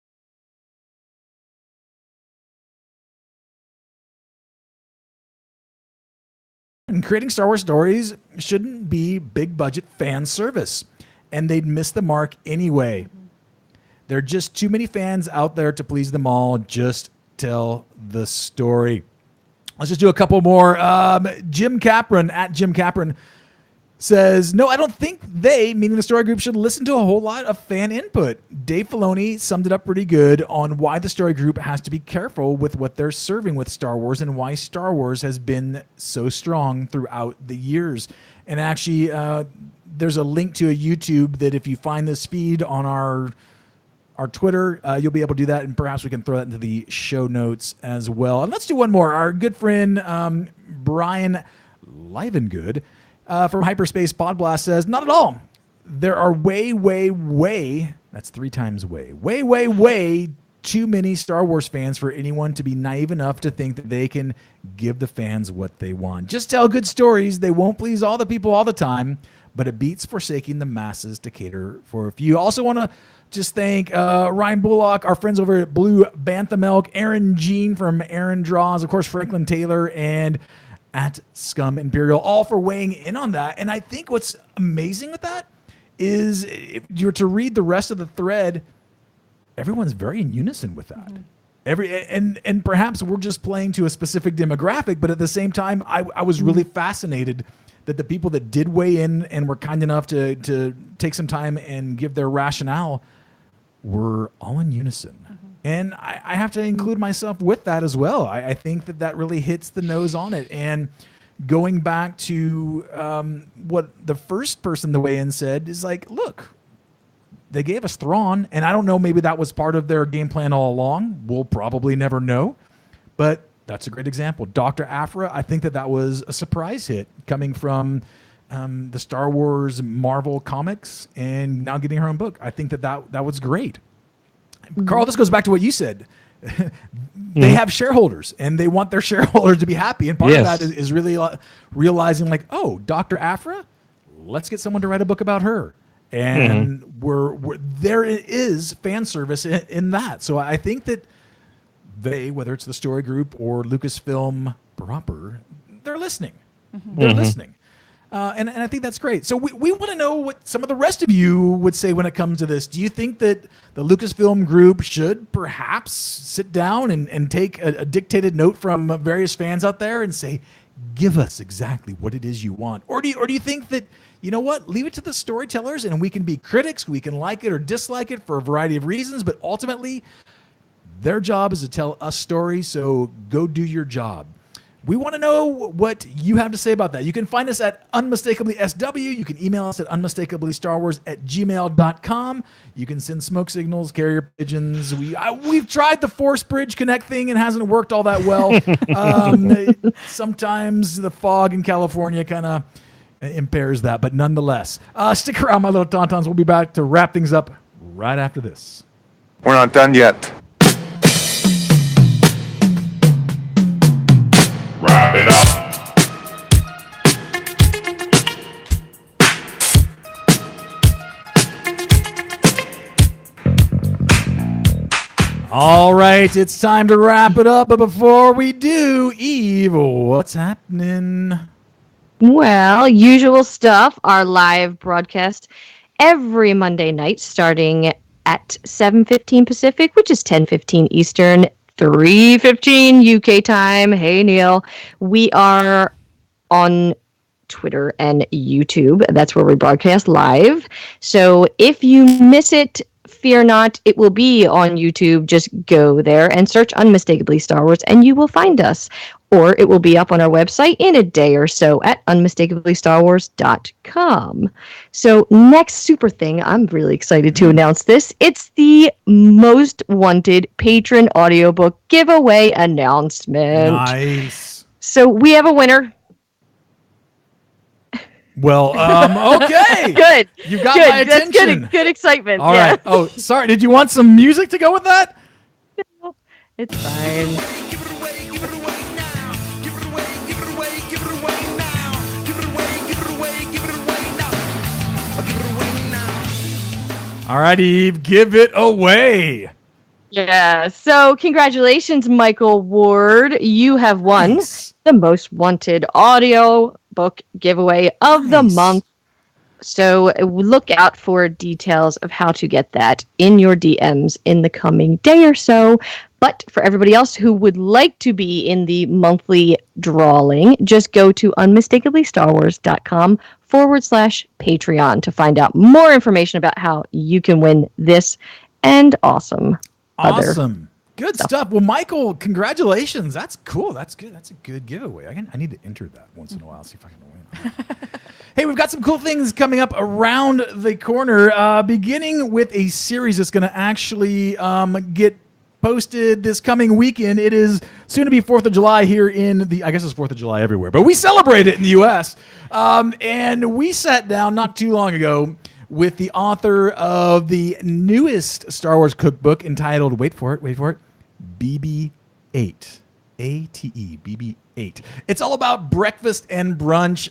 And creating Star Wars stories shouldn't be big budget fan service, and they'd miss the mark anyway. There are just too many fans out there to please them all. Just tell the story. Let's just do a couple more. Jim Capron @Jim Capron says, no, I don't think they, meaning the story group, should listen to a whole lot of fan input. Dave Filoni summed it up pretty good on why the story group has to be careful with what they're serving with Star Wars and why Star Wars has been so strong throughout the years. And actually, there's a link to a YouTube that if you find this feed on our Twitter, you'll be able to do that, and perhaps we can throw that into the show notes as well. And let's do one more. Our good friend Brian Livengood from Hyperspace Pod Blast says, not at all. There are way, that's 3 times way too many Star Wars fans for anyone to be naive enough to think that they can give the fans what they want. Just tell good stories. They won't please all the people all the time, but it beats forsaking the masses to cater for a few. Also want to just thank Ryan Bullock, our friends over at Blue Bantha Milk, Aaron Jean from Aaron Draws, of course, Franklin Taylor, and @Scum Imperial, all for weighing in on that. And I think what's amazing with that is if you're to read the rest of the thread, everyone's very in unison with that. And perhaps we're just playing to a specific demographic, but at the same time, I was really fascinated that the people that did weigh in and were kind enough to take some time and give their rationale were all in unison. And I have to include myself with that as well. I think that really hits the nose on it. And going back to what the first person to weigh in said is like, look, they gave us Thrawn, and I don't know, maybe that was part of their game plan all along. We'll probably never know. But that's a great example. Dr. Aphra, I think that was a surprise hit coming from the Star Wars Marvel comics and now getting her own book. I think that was great. Carl, this goes back to what you said. They have shareholders, and they want their shareholders to be happy. And part of that is really realizing, like, oh, Dr. Aphra, let's get someone to write a book about her. And there is fan service in that. So I think that they, whether it's the story group or Lucasfilm proper, they're listening. They're listening. And I think that's great. So we want to know what some of the rest of you would say when it comes to this. Do you think that the Lucasfilm Group should perhaps sit down and take a dictated note from various fans out there and say, give us exactly what it is you want? Or do you think that, you know what, leave it to the storytellers and we can be critics, we can like it or dislike it for a variety of reasons, but ultimately their job is to tell us stories, so go do your job. We want to know what you have to say about that. You can find us at unmistakably.sw. You can email us at unmistakably@gmail.com. You can send smoke signals, carrier pigeons. We've tried the Force Bridge Connect thing and hasn't worked all that well. Sometimes the fog in California kind of impairs that, but nonetheless. Stick around, my little tauntauns. We'll be back to wrap things up right after this. We're not done yet. Wrap it up. All right, it's time to wrap it up. But before we do, Eve, what's happening? Well, usual stuff. Our live broadcast every Monday night starting at 7:15 Pacific, which is 10:15 Eastern, 3:15 UK time. Hey, Neil. We are on Twitter and YouTube. That's where we broadcast live. So if you miss it, fear not. It will be on YouTube. Just go there and search Unmistakably Star Wars and you will find us. Or it will be up on our website in a day or so at unmistakably.starwars.com. So next super thing, I'm really excited to announce this. It's the most wanted patron audiobook giveaway announcement. Nice. So we have a winner. Well, okay. Good. You got my attention. That's good excitement. All right. Oh, sorry. Did you want some music to go with that? No, it's fine. All right, Eve, give it away. Yeah. So congratulations, Michael Ward. You have won the most wanted audio book giveaway of the month. So look out for details of how to get that in your DMs in the coming day or so. But for everybody else who would like to be in the monthly drawing, just go to unmistakably.starwars.com/Patreon to find out more information about how you can win this and other Good stuff. Well, Michael, congratulations. That's cool. That's good. That's a good giveaway. I need to enter that once in a while, see if I can win. Hey, we've got some cool things coming up around the corner, beginning with a series that's going to actually get posted this coming weekend. It is soon to be 4th of July here I guess it's 4th of July everywhere, but we celebrate it in the U.S. And we sat down not too long ago with the author of the newest Star Wars cookbook entitled, wait for it, BB-8. ATE, BB-8. It's all about breakfast and brunch.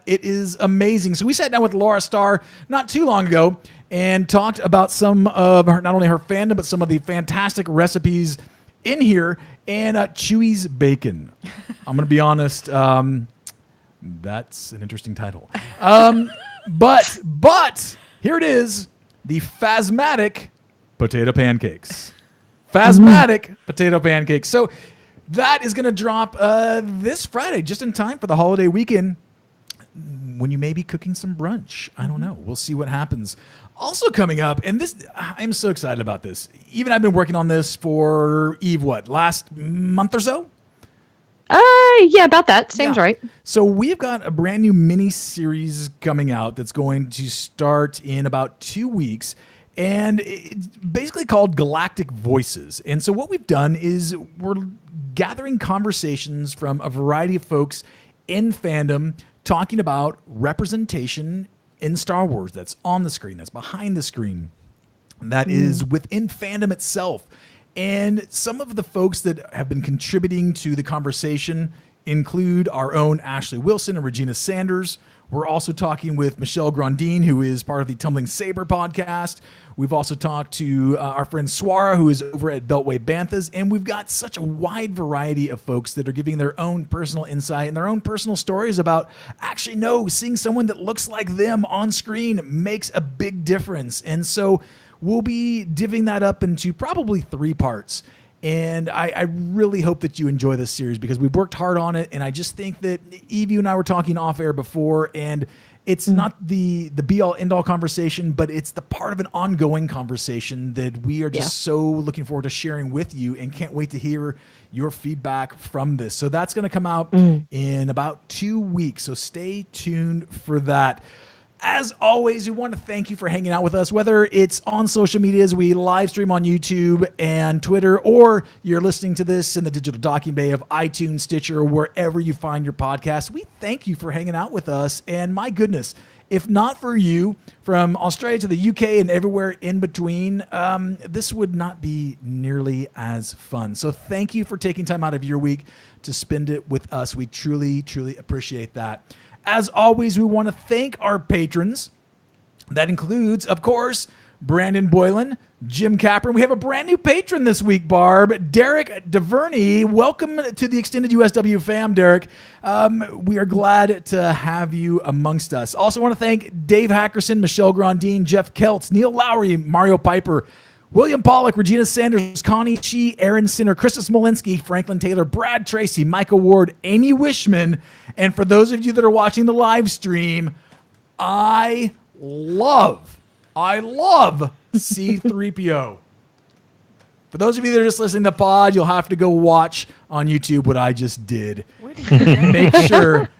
It is amazing. So we sat down with Laura Starr not too long ago and talked about some of her, not only her fandom, but some of the fantastic recipes in here. And Chewy's Bacon. I'm going to be honest, that's an interesting title. But here it is, the Phasmatic Potato Pancakes. Phasmatic Potato Pancakes. So that is going to drop this Friday, just in time for the holiday weekend when you may be cooking some brunch. I don't know. We'll see what happens. Also coming up, and this, I'm so excited about this. Even I've been working on this for, Eve, last month or so? Yeah, about that. Seems right. So we've got a brand new mini series coming out that's going to start in about 2 weeks. And it's basically called Galactic Voices. And so what we've done is we're gathering conversations from a variety of folks in fandom talking about representation in Star Wars that's on the screen, that's behind the screen, that is within fandom itself. And some of the folks that have been contributing to the conversation include our own Ashley Wilson and Regina Sanders. We're also talking with Michelle Grandin, who is part of the Tumbling Saber podcast. We've also talked to our friend Swara, who is over at Beltway Banthas, and we've got such a wide variety of folks that are giving their own personal insight and their own personal stories about seeing someone that looks like them on screen makes a big difference. And so we'll be divvying that up into probably 3 parts. And I really hope that you enjoy this series because we've worked hard on it. And I just think that Eve, you and I were talking off air before, and it's not the be-all, end-all conversation, but it's the part of an ongoing conversation that we are just so looking forward to sharing with you and can't wait to hear your feedback from this. So that's going to come out in about 2 weeks. So stay tuned for that. As always, we want to thank you for hanging out with us, whether it's on social media as we live stream on YouTube and Twitter, or you're listening to this in the digital docking bay of iTunes, Stitcher, or wherever you find your podcast. We thank you for hanging out with us. And my goodness, if not for you, from Australia to the UK and everywhere in between, this would not be nearly as fun. So thank you for taking time out of your week to spend it with us. We truly, truly appreciate that. As always, we want to thank our patrons. That includes, of course, Brandon Boylan, Jim Capper. We have a brand new patron this week, Barb. Derek DeVerney. Welcome to the extended USW fam, Derek. We are glad to have you amongst us. Also want to thank Dave Hackerson, Michelle Grandin, Jeff Keltz, Neil Lowry, Mario Piper, William Pollack, Regina Sanders, Connie Chi, Aaron Sinner, Krista Smolinski, Franklin Taylor, Brad Tracy, Michael Ward, Amy Wishman. And for those of you that are watching the live stream, I love C3PO. For those of you that are just listening to pod, you'll have to go watch on YouTube what I just did.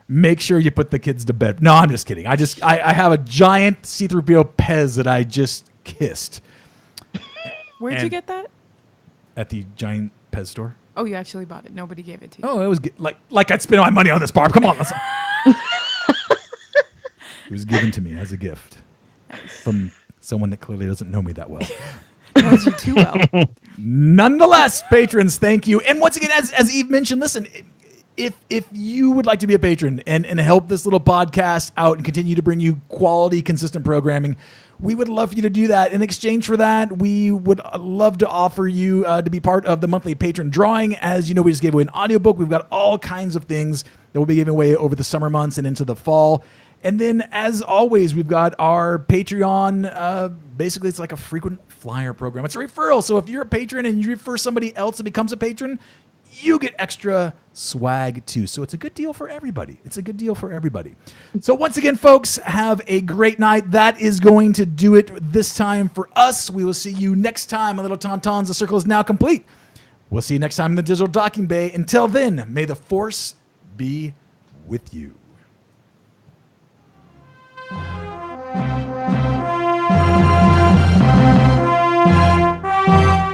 Make sure you put the kids to bed. No, I'm just kidding. I have a giant C3PO Pez that I just kissed. Where'd you get that? At the giant Pez store. Oh, you actually bought it. Nobody gave it to you. Oh, it was like I'd spend my money on this, Barb. Come on. It was given to me as a gift from someone that clearly doesn't know me that well. Knows you too well. Nonetheless, patrons, thank you. And once again, as Eve mentioned, listen, if you would like to be a patron and help this little podcast out and continue to bring you quality, consistent programming, we would love for you to do that. In exchange for that, we would love to offer you to be part of the monthly patron drawing. As you know, we just gave away an audiobook. We've got all kinds of things that we'll be giving away over the summer months and into the fall. And then, as always, we've got our Patreon. Basically, it's like a frequent flyer program. It's a referral. So if you're a patron and you refer somebody else that becomes a patron, you get extra swag too. So it's a good deal for everybody. So once again, folks, have a great night. That is going to do it this time for us. We will see you next time on Little Tauntauns. The circle is now complete. We'll see you next time in the digital docking bay. Until then, may the force be with you.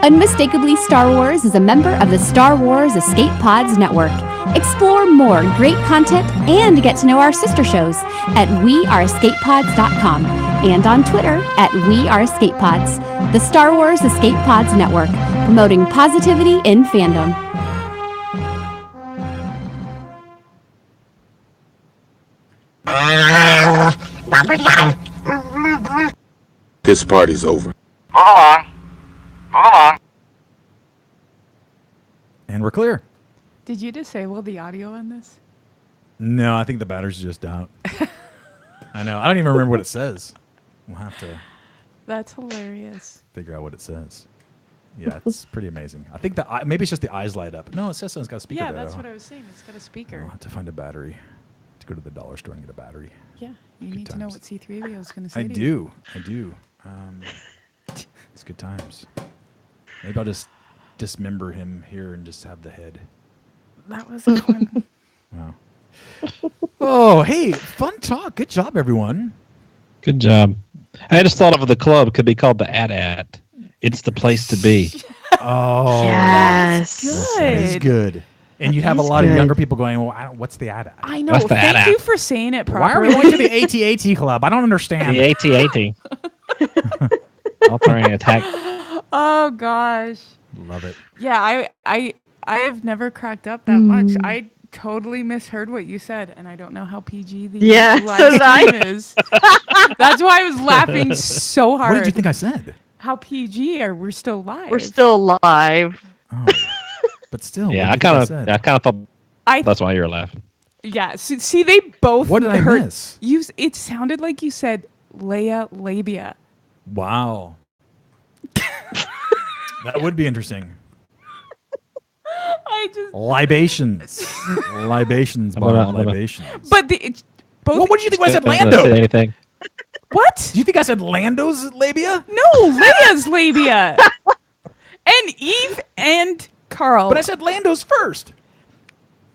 Unmistakably Star Wars is a member of the Star Wars Escape Pods Network. Explore more great content and get to know our sister shows at weareescapepods.com and on Twitter at weareescapepods. The Star Wars Escape Pods Network, promoting positivity in fandom. This party's over. Hold on. And we're clear. Did you disable the audio on this? No, I think the battery's just out. I know. I don't even remember what it says. We'll have to. That's hilarious. Figure out what it says. Yeah, it's pretty amazing. I think maybe it's just the eyes light up. No, it says something's got a speaker. Yeah, there, that's what I was saying. It's got a speaker. I'll have to find a battery. To go to the dollar store and get a battery. Yeah, you need to know what C3PO is going to say. I do. It's good times. Maybe I'll just dismember him here and just have the head. That was fun. Wow. Oh, hey, fun talk. Good job, everyone. Good job. I just thought of the club could be called the AT-AT. It's the place to be. Oh, yes. That is good. And you'd have a lot of younger people going, well, what's the AT-AT? I know. Thank you for saying it properly. Why are we going to the AT-AT club? I don't understand. The AT-AT. Altering attack. Oh, gosh. Love it. Yeah, I have never cracked up that much. I totally misheard what you said, and I don't know how PG the live stream is. That's why I was laughing so hard. What did you think I said? How PG are we still live? We're still live. Oh. But still, yeah, I kind of thought that's why you were laughing. Yeah, see, they both. What did I miss? It sounded like you said Leia labia. Wow. That would be interesting. Libations. Libations. But both. Well, what did you think when I said Lando? Say anything? What? Do you think I said Lando's labia? No, Leia's labia. And Eve and Carl. But I said Lando's first.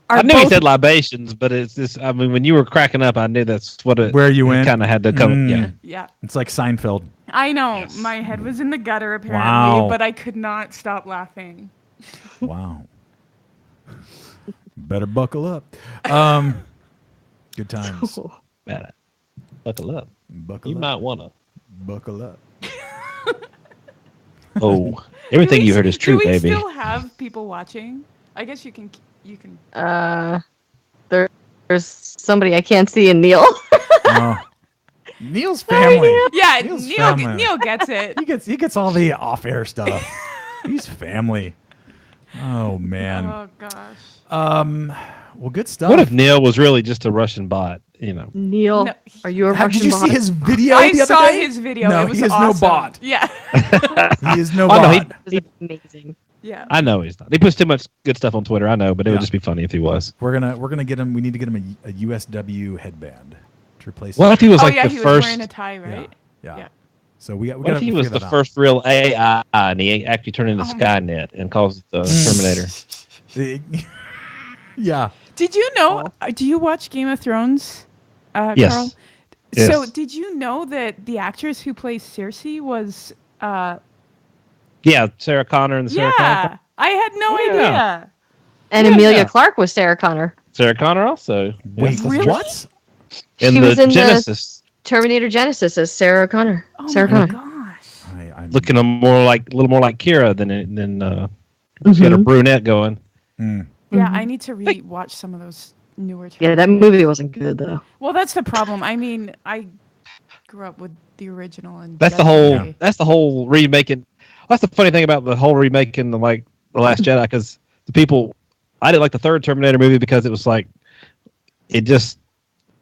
I knew he said libations, but it's this. I mean, when you were cracking up, I knew that's what it. Where you went? Kind of had to come. Yeah. It's like Seinfeld. I know. Yes. My head was in the gutter apparently, but I could not stop laughing. Wow. Better buckle up. Good times. Buckle up. You might wanna buckle up. Oh, everything you heard is true, baby. Do we still have people watching? I guess you can. There's somebody I can't see in Neil. Neil's family. Yeah, Neil Neil gets it. He gets all the off-air stuff. He's family. Oh man. Oh gosh. Well, good stuff. What if Neil was really just a Russian bot? You know. Neil, are you a Russian bot? Did you see his video I the other saw day? his video. No, it was he is awesome. no bot. Yeah. He is no bot. He's amazing. Yeah. I know he's not. He puts too much good stuff on Twitter. I know, but it would just be funny if he was. We're gonna get him. We need to get him a USW headband to replace. What if he was he first? was wearing a tie, right? Yeah. So we what if he was the first real AI and he actually turned into Skynet and caused the Terminator? Yeah. Did you know? Do you watch Game of Thrones, yes. Carl? Yes. So did you know that the actress who plays Cersei was? Sarah Connor and Sarah Connor. Yeah, I had no idea. And Emilia Clarke was Sarah Connor. Sarah Connor also. Wait, really? What? She was in Genesis. The Terminator Genesis as Sarah Connor. Oh Sarah my Connor. gosh. Looking a little more like Kira than she had a brunette going. Yeah, I need to re-watch some of those newer. Yeah, that movie wasn't good though. Well, that's the problem. I mean, I grew up with the original, and that's the whole remaking. That's the funny thing about the whole remaking the Last Jedi, because I didn't like the third Terminator movie because it was like it just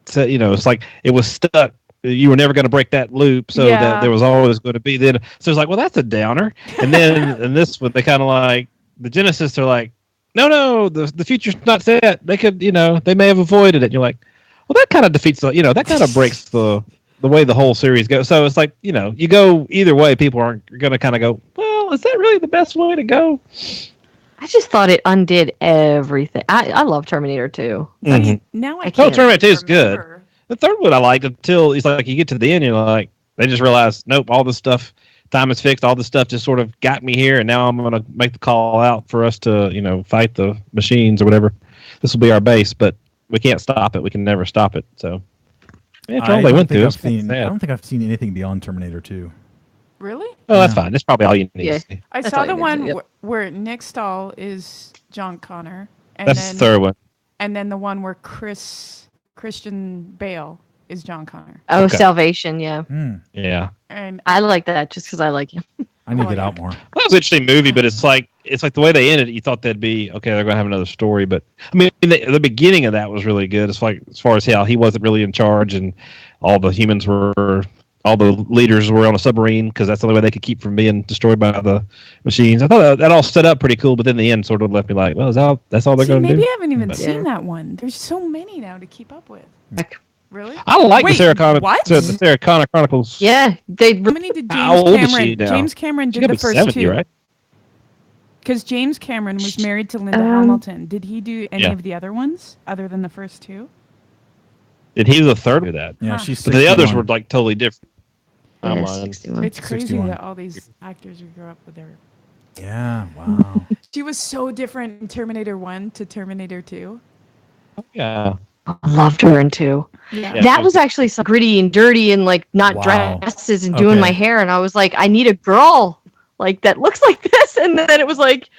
said, it's like it was stuck. You were never going to break that loop, so that there was always going to be then. So it's like, well, that's a downer. And then in this one, they kind of like the Genesis. They're like, no, the future's not set. They could, they may have avoided it. And you're like, well, that kind of defeats that kind of breaks the way the whole series goes. So it's like, you go either way. People aren't going to kind of go, well, is that really the best way to go? I just thought it undid everything. I love Terminator 2. Mm-hmm. Now I can't. Terminator 2 is good. The third one I liked until it's like you get to the end, you're like, they just realize, nope, all this stuff, time is fixed. All this stuff just sort of got me here, and now I'm going to make the call out for us to, fight the machines or whatever. This will be our base, but we can't stop it. We can never stop it. So, after all they went through, I don't think I've seen anything beyond Terminator 2. Really? Oh, that's fine. That's probably all you need to see. I saw the one where Nick Stahl is John Connor. And that's the third one. And then the one where Christian Bale is John Connor. Oh, okay. Salvation, yeah. Yeah. And I like that just because I like him. I need to get out more. Well, that was an interesting movie, but it's like the way they ended it, you thought they'd be, okay, they're going to have another story. But, I mean, the beginning of that was really good. It's like, as far as how he wasn't really in charge and all the leaders were on a submarine because that's the only way they could keep from being destroyed by the machines. I thought that all set up pretty cool, but then the end sort of left me like, well, that's all they're going to do? Maybe I haven't even seen that one. There's so many now to keep up with. Really? I like the Sarah Connor. The Sarah Connor Chronicles. Yeah, how many did James Cameron did the first 2? Right? Because James Cameron was married to Linda Hamilton. Did he do any of the other ones other than the first 2? Did he was the third of that? Yeah, she's. But the others were like totally different. It's crazy that all these actors we grew up with are. Yeah. Wow. She was so different in Terminator 1 to Terminator 2. Yeah. I loved her in 2. Yeah. That was actually some gritty and dirty and like not dresses and doing my hair, and I was like, I need a girl like that looks like this, and then it was like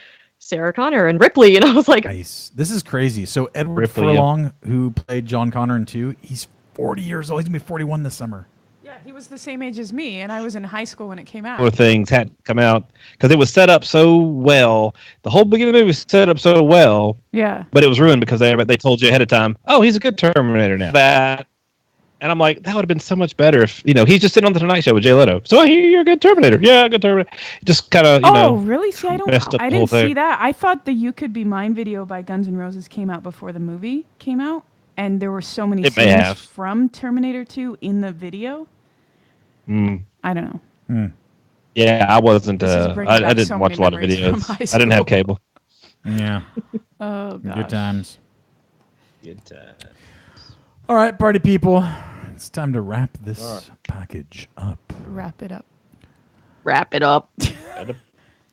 Sarah Connor and Ripley, and I was like, nice. This is crazy. So Edward Ripley, Furlong, who played John Connor in 2, he's 40 years old. He's gonna be 41 this summer. Yeah, he was the same age as me, and I was in high school when it came out. Or things had come out because it was set up so well. The whole beginning of the movie was set up so well. Yeah. But it was ruined because they told you ahead of time, oh, he's a good Terminator now. And I'm like, that would have been so much better if, he's just sitting on the Tonight Show with Jay Leto. So I hear you're a good Terminator. Yeah, good Terminator. Just kind of, Oh, really? See, I didn't see thing. that. I thought the You Could Be Mine video by Guns N' Roses came out before the movie came out. And there were so many scenes from Terminator 2 in the video. I don't know. Yeah, I wasn't. I didn't watch a lot of videos. I didn't have cable. Yeah. Oh, gosh. Good times. Good times. All right, party people. It's time to wrap this package up. Wrap it up. Wrap it up.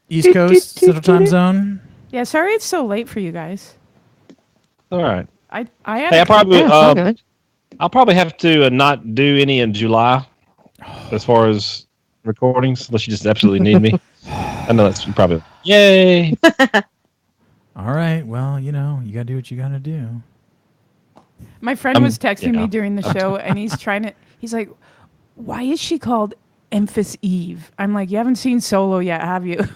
East Coast, Central Time Zone. Yeah, sorry it's so late for you guys. All right. I I'll probably have to not do any in July as far as recordings, unless you just absolutely need me. I know that's probably yay. All right. Well, you got to do what you got to do. My friend was texting me during the show, and he's like, why is she called Emphas Eve? I'm like, you haven't seen Solo yet, have you?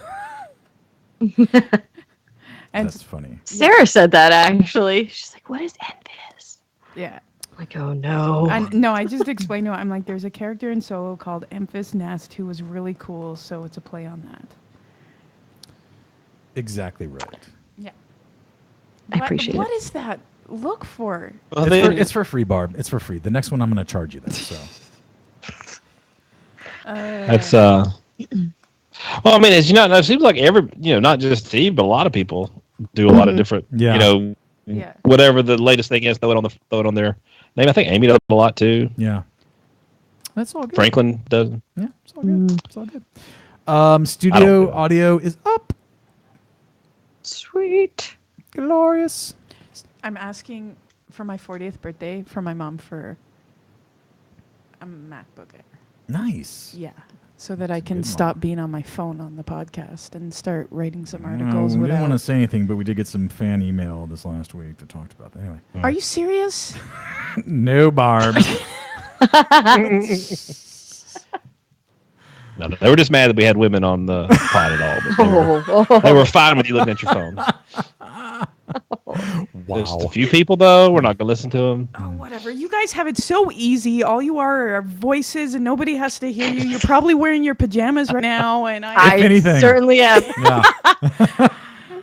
And that's funny. Sarah said that, actually. She's like, what is Emphas? Yeah. I'm like, oh, no. I just explained to her. I'm like, there's a character in Solo called Emphas Nest who was really cool, so it's a play on that. Exactly right. Yeah. I appreciate it. What is that? Look for? It's for free, Barb. It's for free. The next one I'm going to charge you then. So. That's Well, I mean, as you know, it seems like not just Steve, but a lot of people do a lot of different, whatever the latest thing is, throw it on their name. I think Amy does a lot too. Yeah, that's all good. Franklin does. Yeah, it's all good. It's all good. Studio audio is up. Sweet, glorious. I'm asking for my 40th birthday for my mom for a MacBook Air. Nice. Yeah. So that I can stop being on my phone on the podcast and start writing some articles. We didn't want to say anything, but we did get some fan email this last week that talked about that. Anyway. Are you serious? No, Barb. No, they were just mad that we had women on the pod at all. They were fine with you looking at your phone. Wow. Just a few people, though. We're not going to listen to them. Oh, whatever. You guys have it so easy. All you are voices, and nobody has to hear you. You're probably wearing your pajamas right now, and I certainly am. Yeah.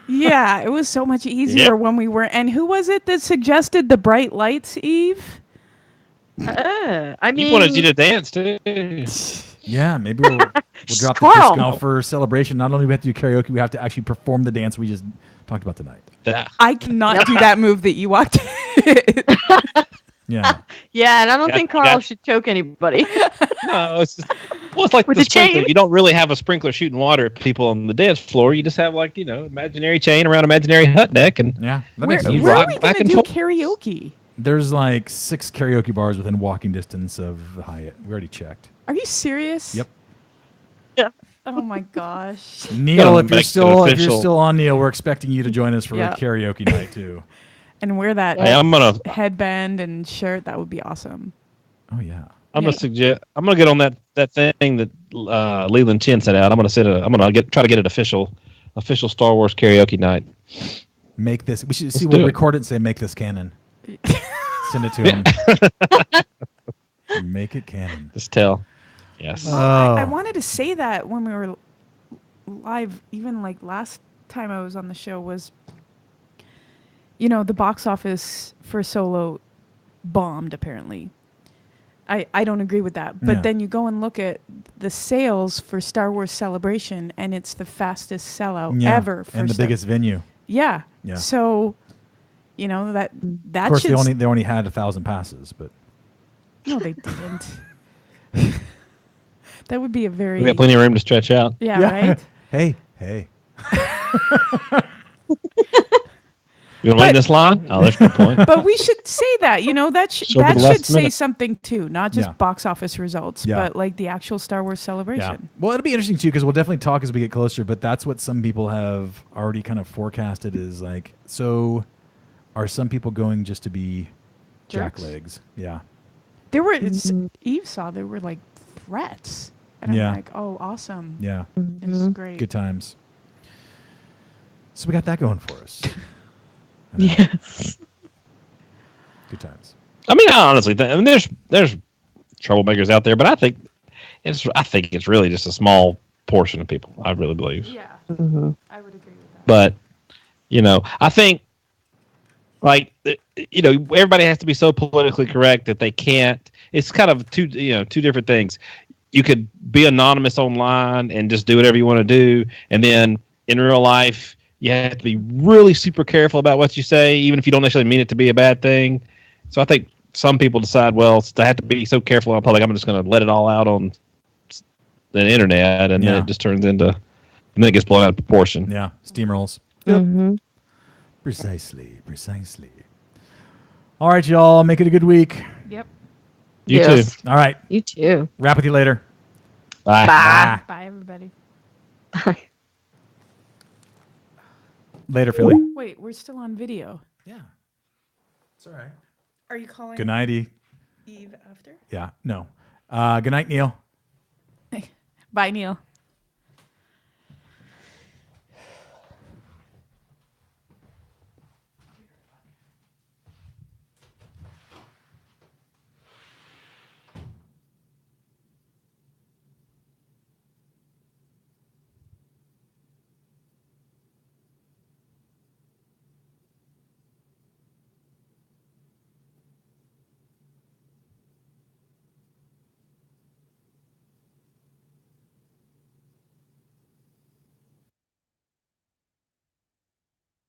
Yeah, it was so much easier when we were. And who was it that suggested the bright lights, Eve? He wanted you to dance too. Yeah, maybe we'll drop the disc golf for celebration. Not only do we have to do karaoke, we have to actually perform the dance we just talked about tonight. I cannot do that move that you walked. Yeah. Yeah, and I don't think Carl should choke anybody. No, it's just, it's like with the sprinkler. You don't really have a sprinkler shooting water at people on the dance floor. You just have imaginary chain around imaginary hut neck, and that where makes sense. are we going to do karaoke? There's like 6 karaoke bars within walking distance of the Hyatt. We already checked. Are you serious? Yep. Yeah. Oh my gosh. Neil, if you're still on, Neil, we're expecting you to join us for a karaoke night too. And wear that headband and shirt. That would be awesome. Oh yeah. I'm gonna get on that thing that Leland Chin sent out. I'm gonna try to get it official Star Wars karaoke night. Make this. We should record it and say make this canon. Send it to him. Make it canon. Just tell. Yes. I wanted to say that when we were live, even like last time I was on the show, was the box office for Solo bombed apparently. I don't agree with that. But then you go and look at the sales for Star Wars Celebration, and it's the fastest sellout ever. And the biggest venue. Yeah. Yeah. So, that of course, they only had 1,000 passes, but no, they didn't. That would be a very. We got plenty of room to stretch out. Yeah. Right. Hey. You want to read this line? Oh, that's a good point. But we should say that, that should say something too, not just box office results, but like the actual Star Wars celebration. Yeah. Well, it'll be interesting too because we'll definitely talk as we get closer. But that's what some people have already kind of forecasted is like. So, are some people going just to be jacklegs? Yeah. There were Eve saw there were like threats, and I'm like, oh, awesome. Yeah. This is great. Good times. So we got that going for us. Yes. Good times. I mean, I honestly think there's troublemakers out there, but I think it's really just a small portion of people. I really believe. Yeah, I would agree with that. But I think everybody has to be so politically correct that they can't. It's kind of two different things. You could be anonymous online and just do whatever you want to do, and then in real life, you have to be really super careful about what you say, even if you don't necessarily mean it to be a bad thing. So I think some people decide, well, I have to be so careful in public, I'm just going to let it all out on the internet, and then it just turns into, and then it gets blown out of proportion. Yeah, steamrolls. Mm-hmm. Precisely. All right, y'all, make it a good week. Yep. You too. All right. You too. Wrap with you later. Bye. Bye, everybody. Bye. Later, Philly. Wait, we're still on video. Yeah. It's all right. Are you calling Good night, Eve after? Yeah. No. Good night, Neil. Bye, Neil.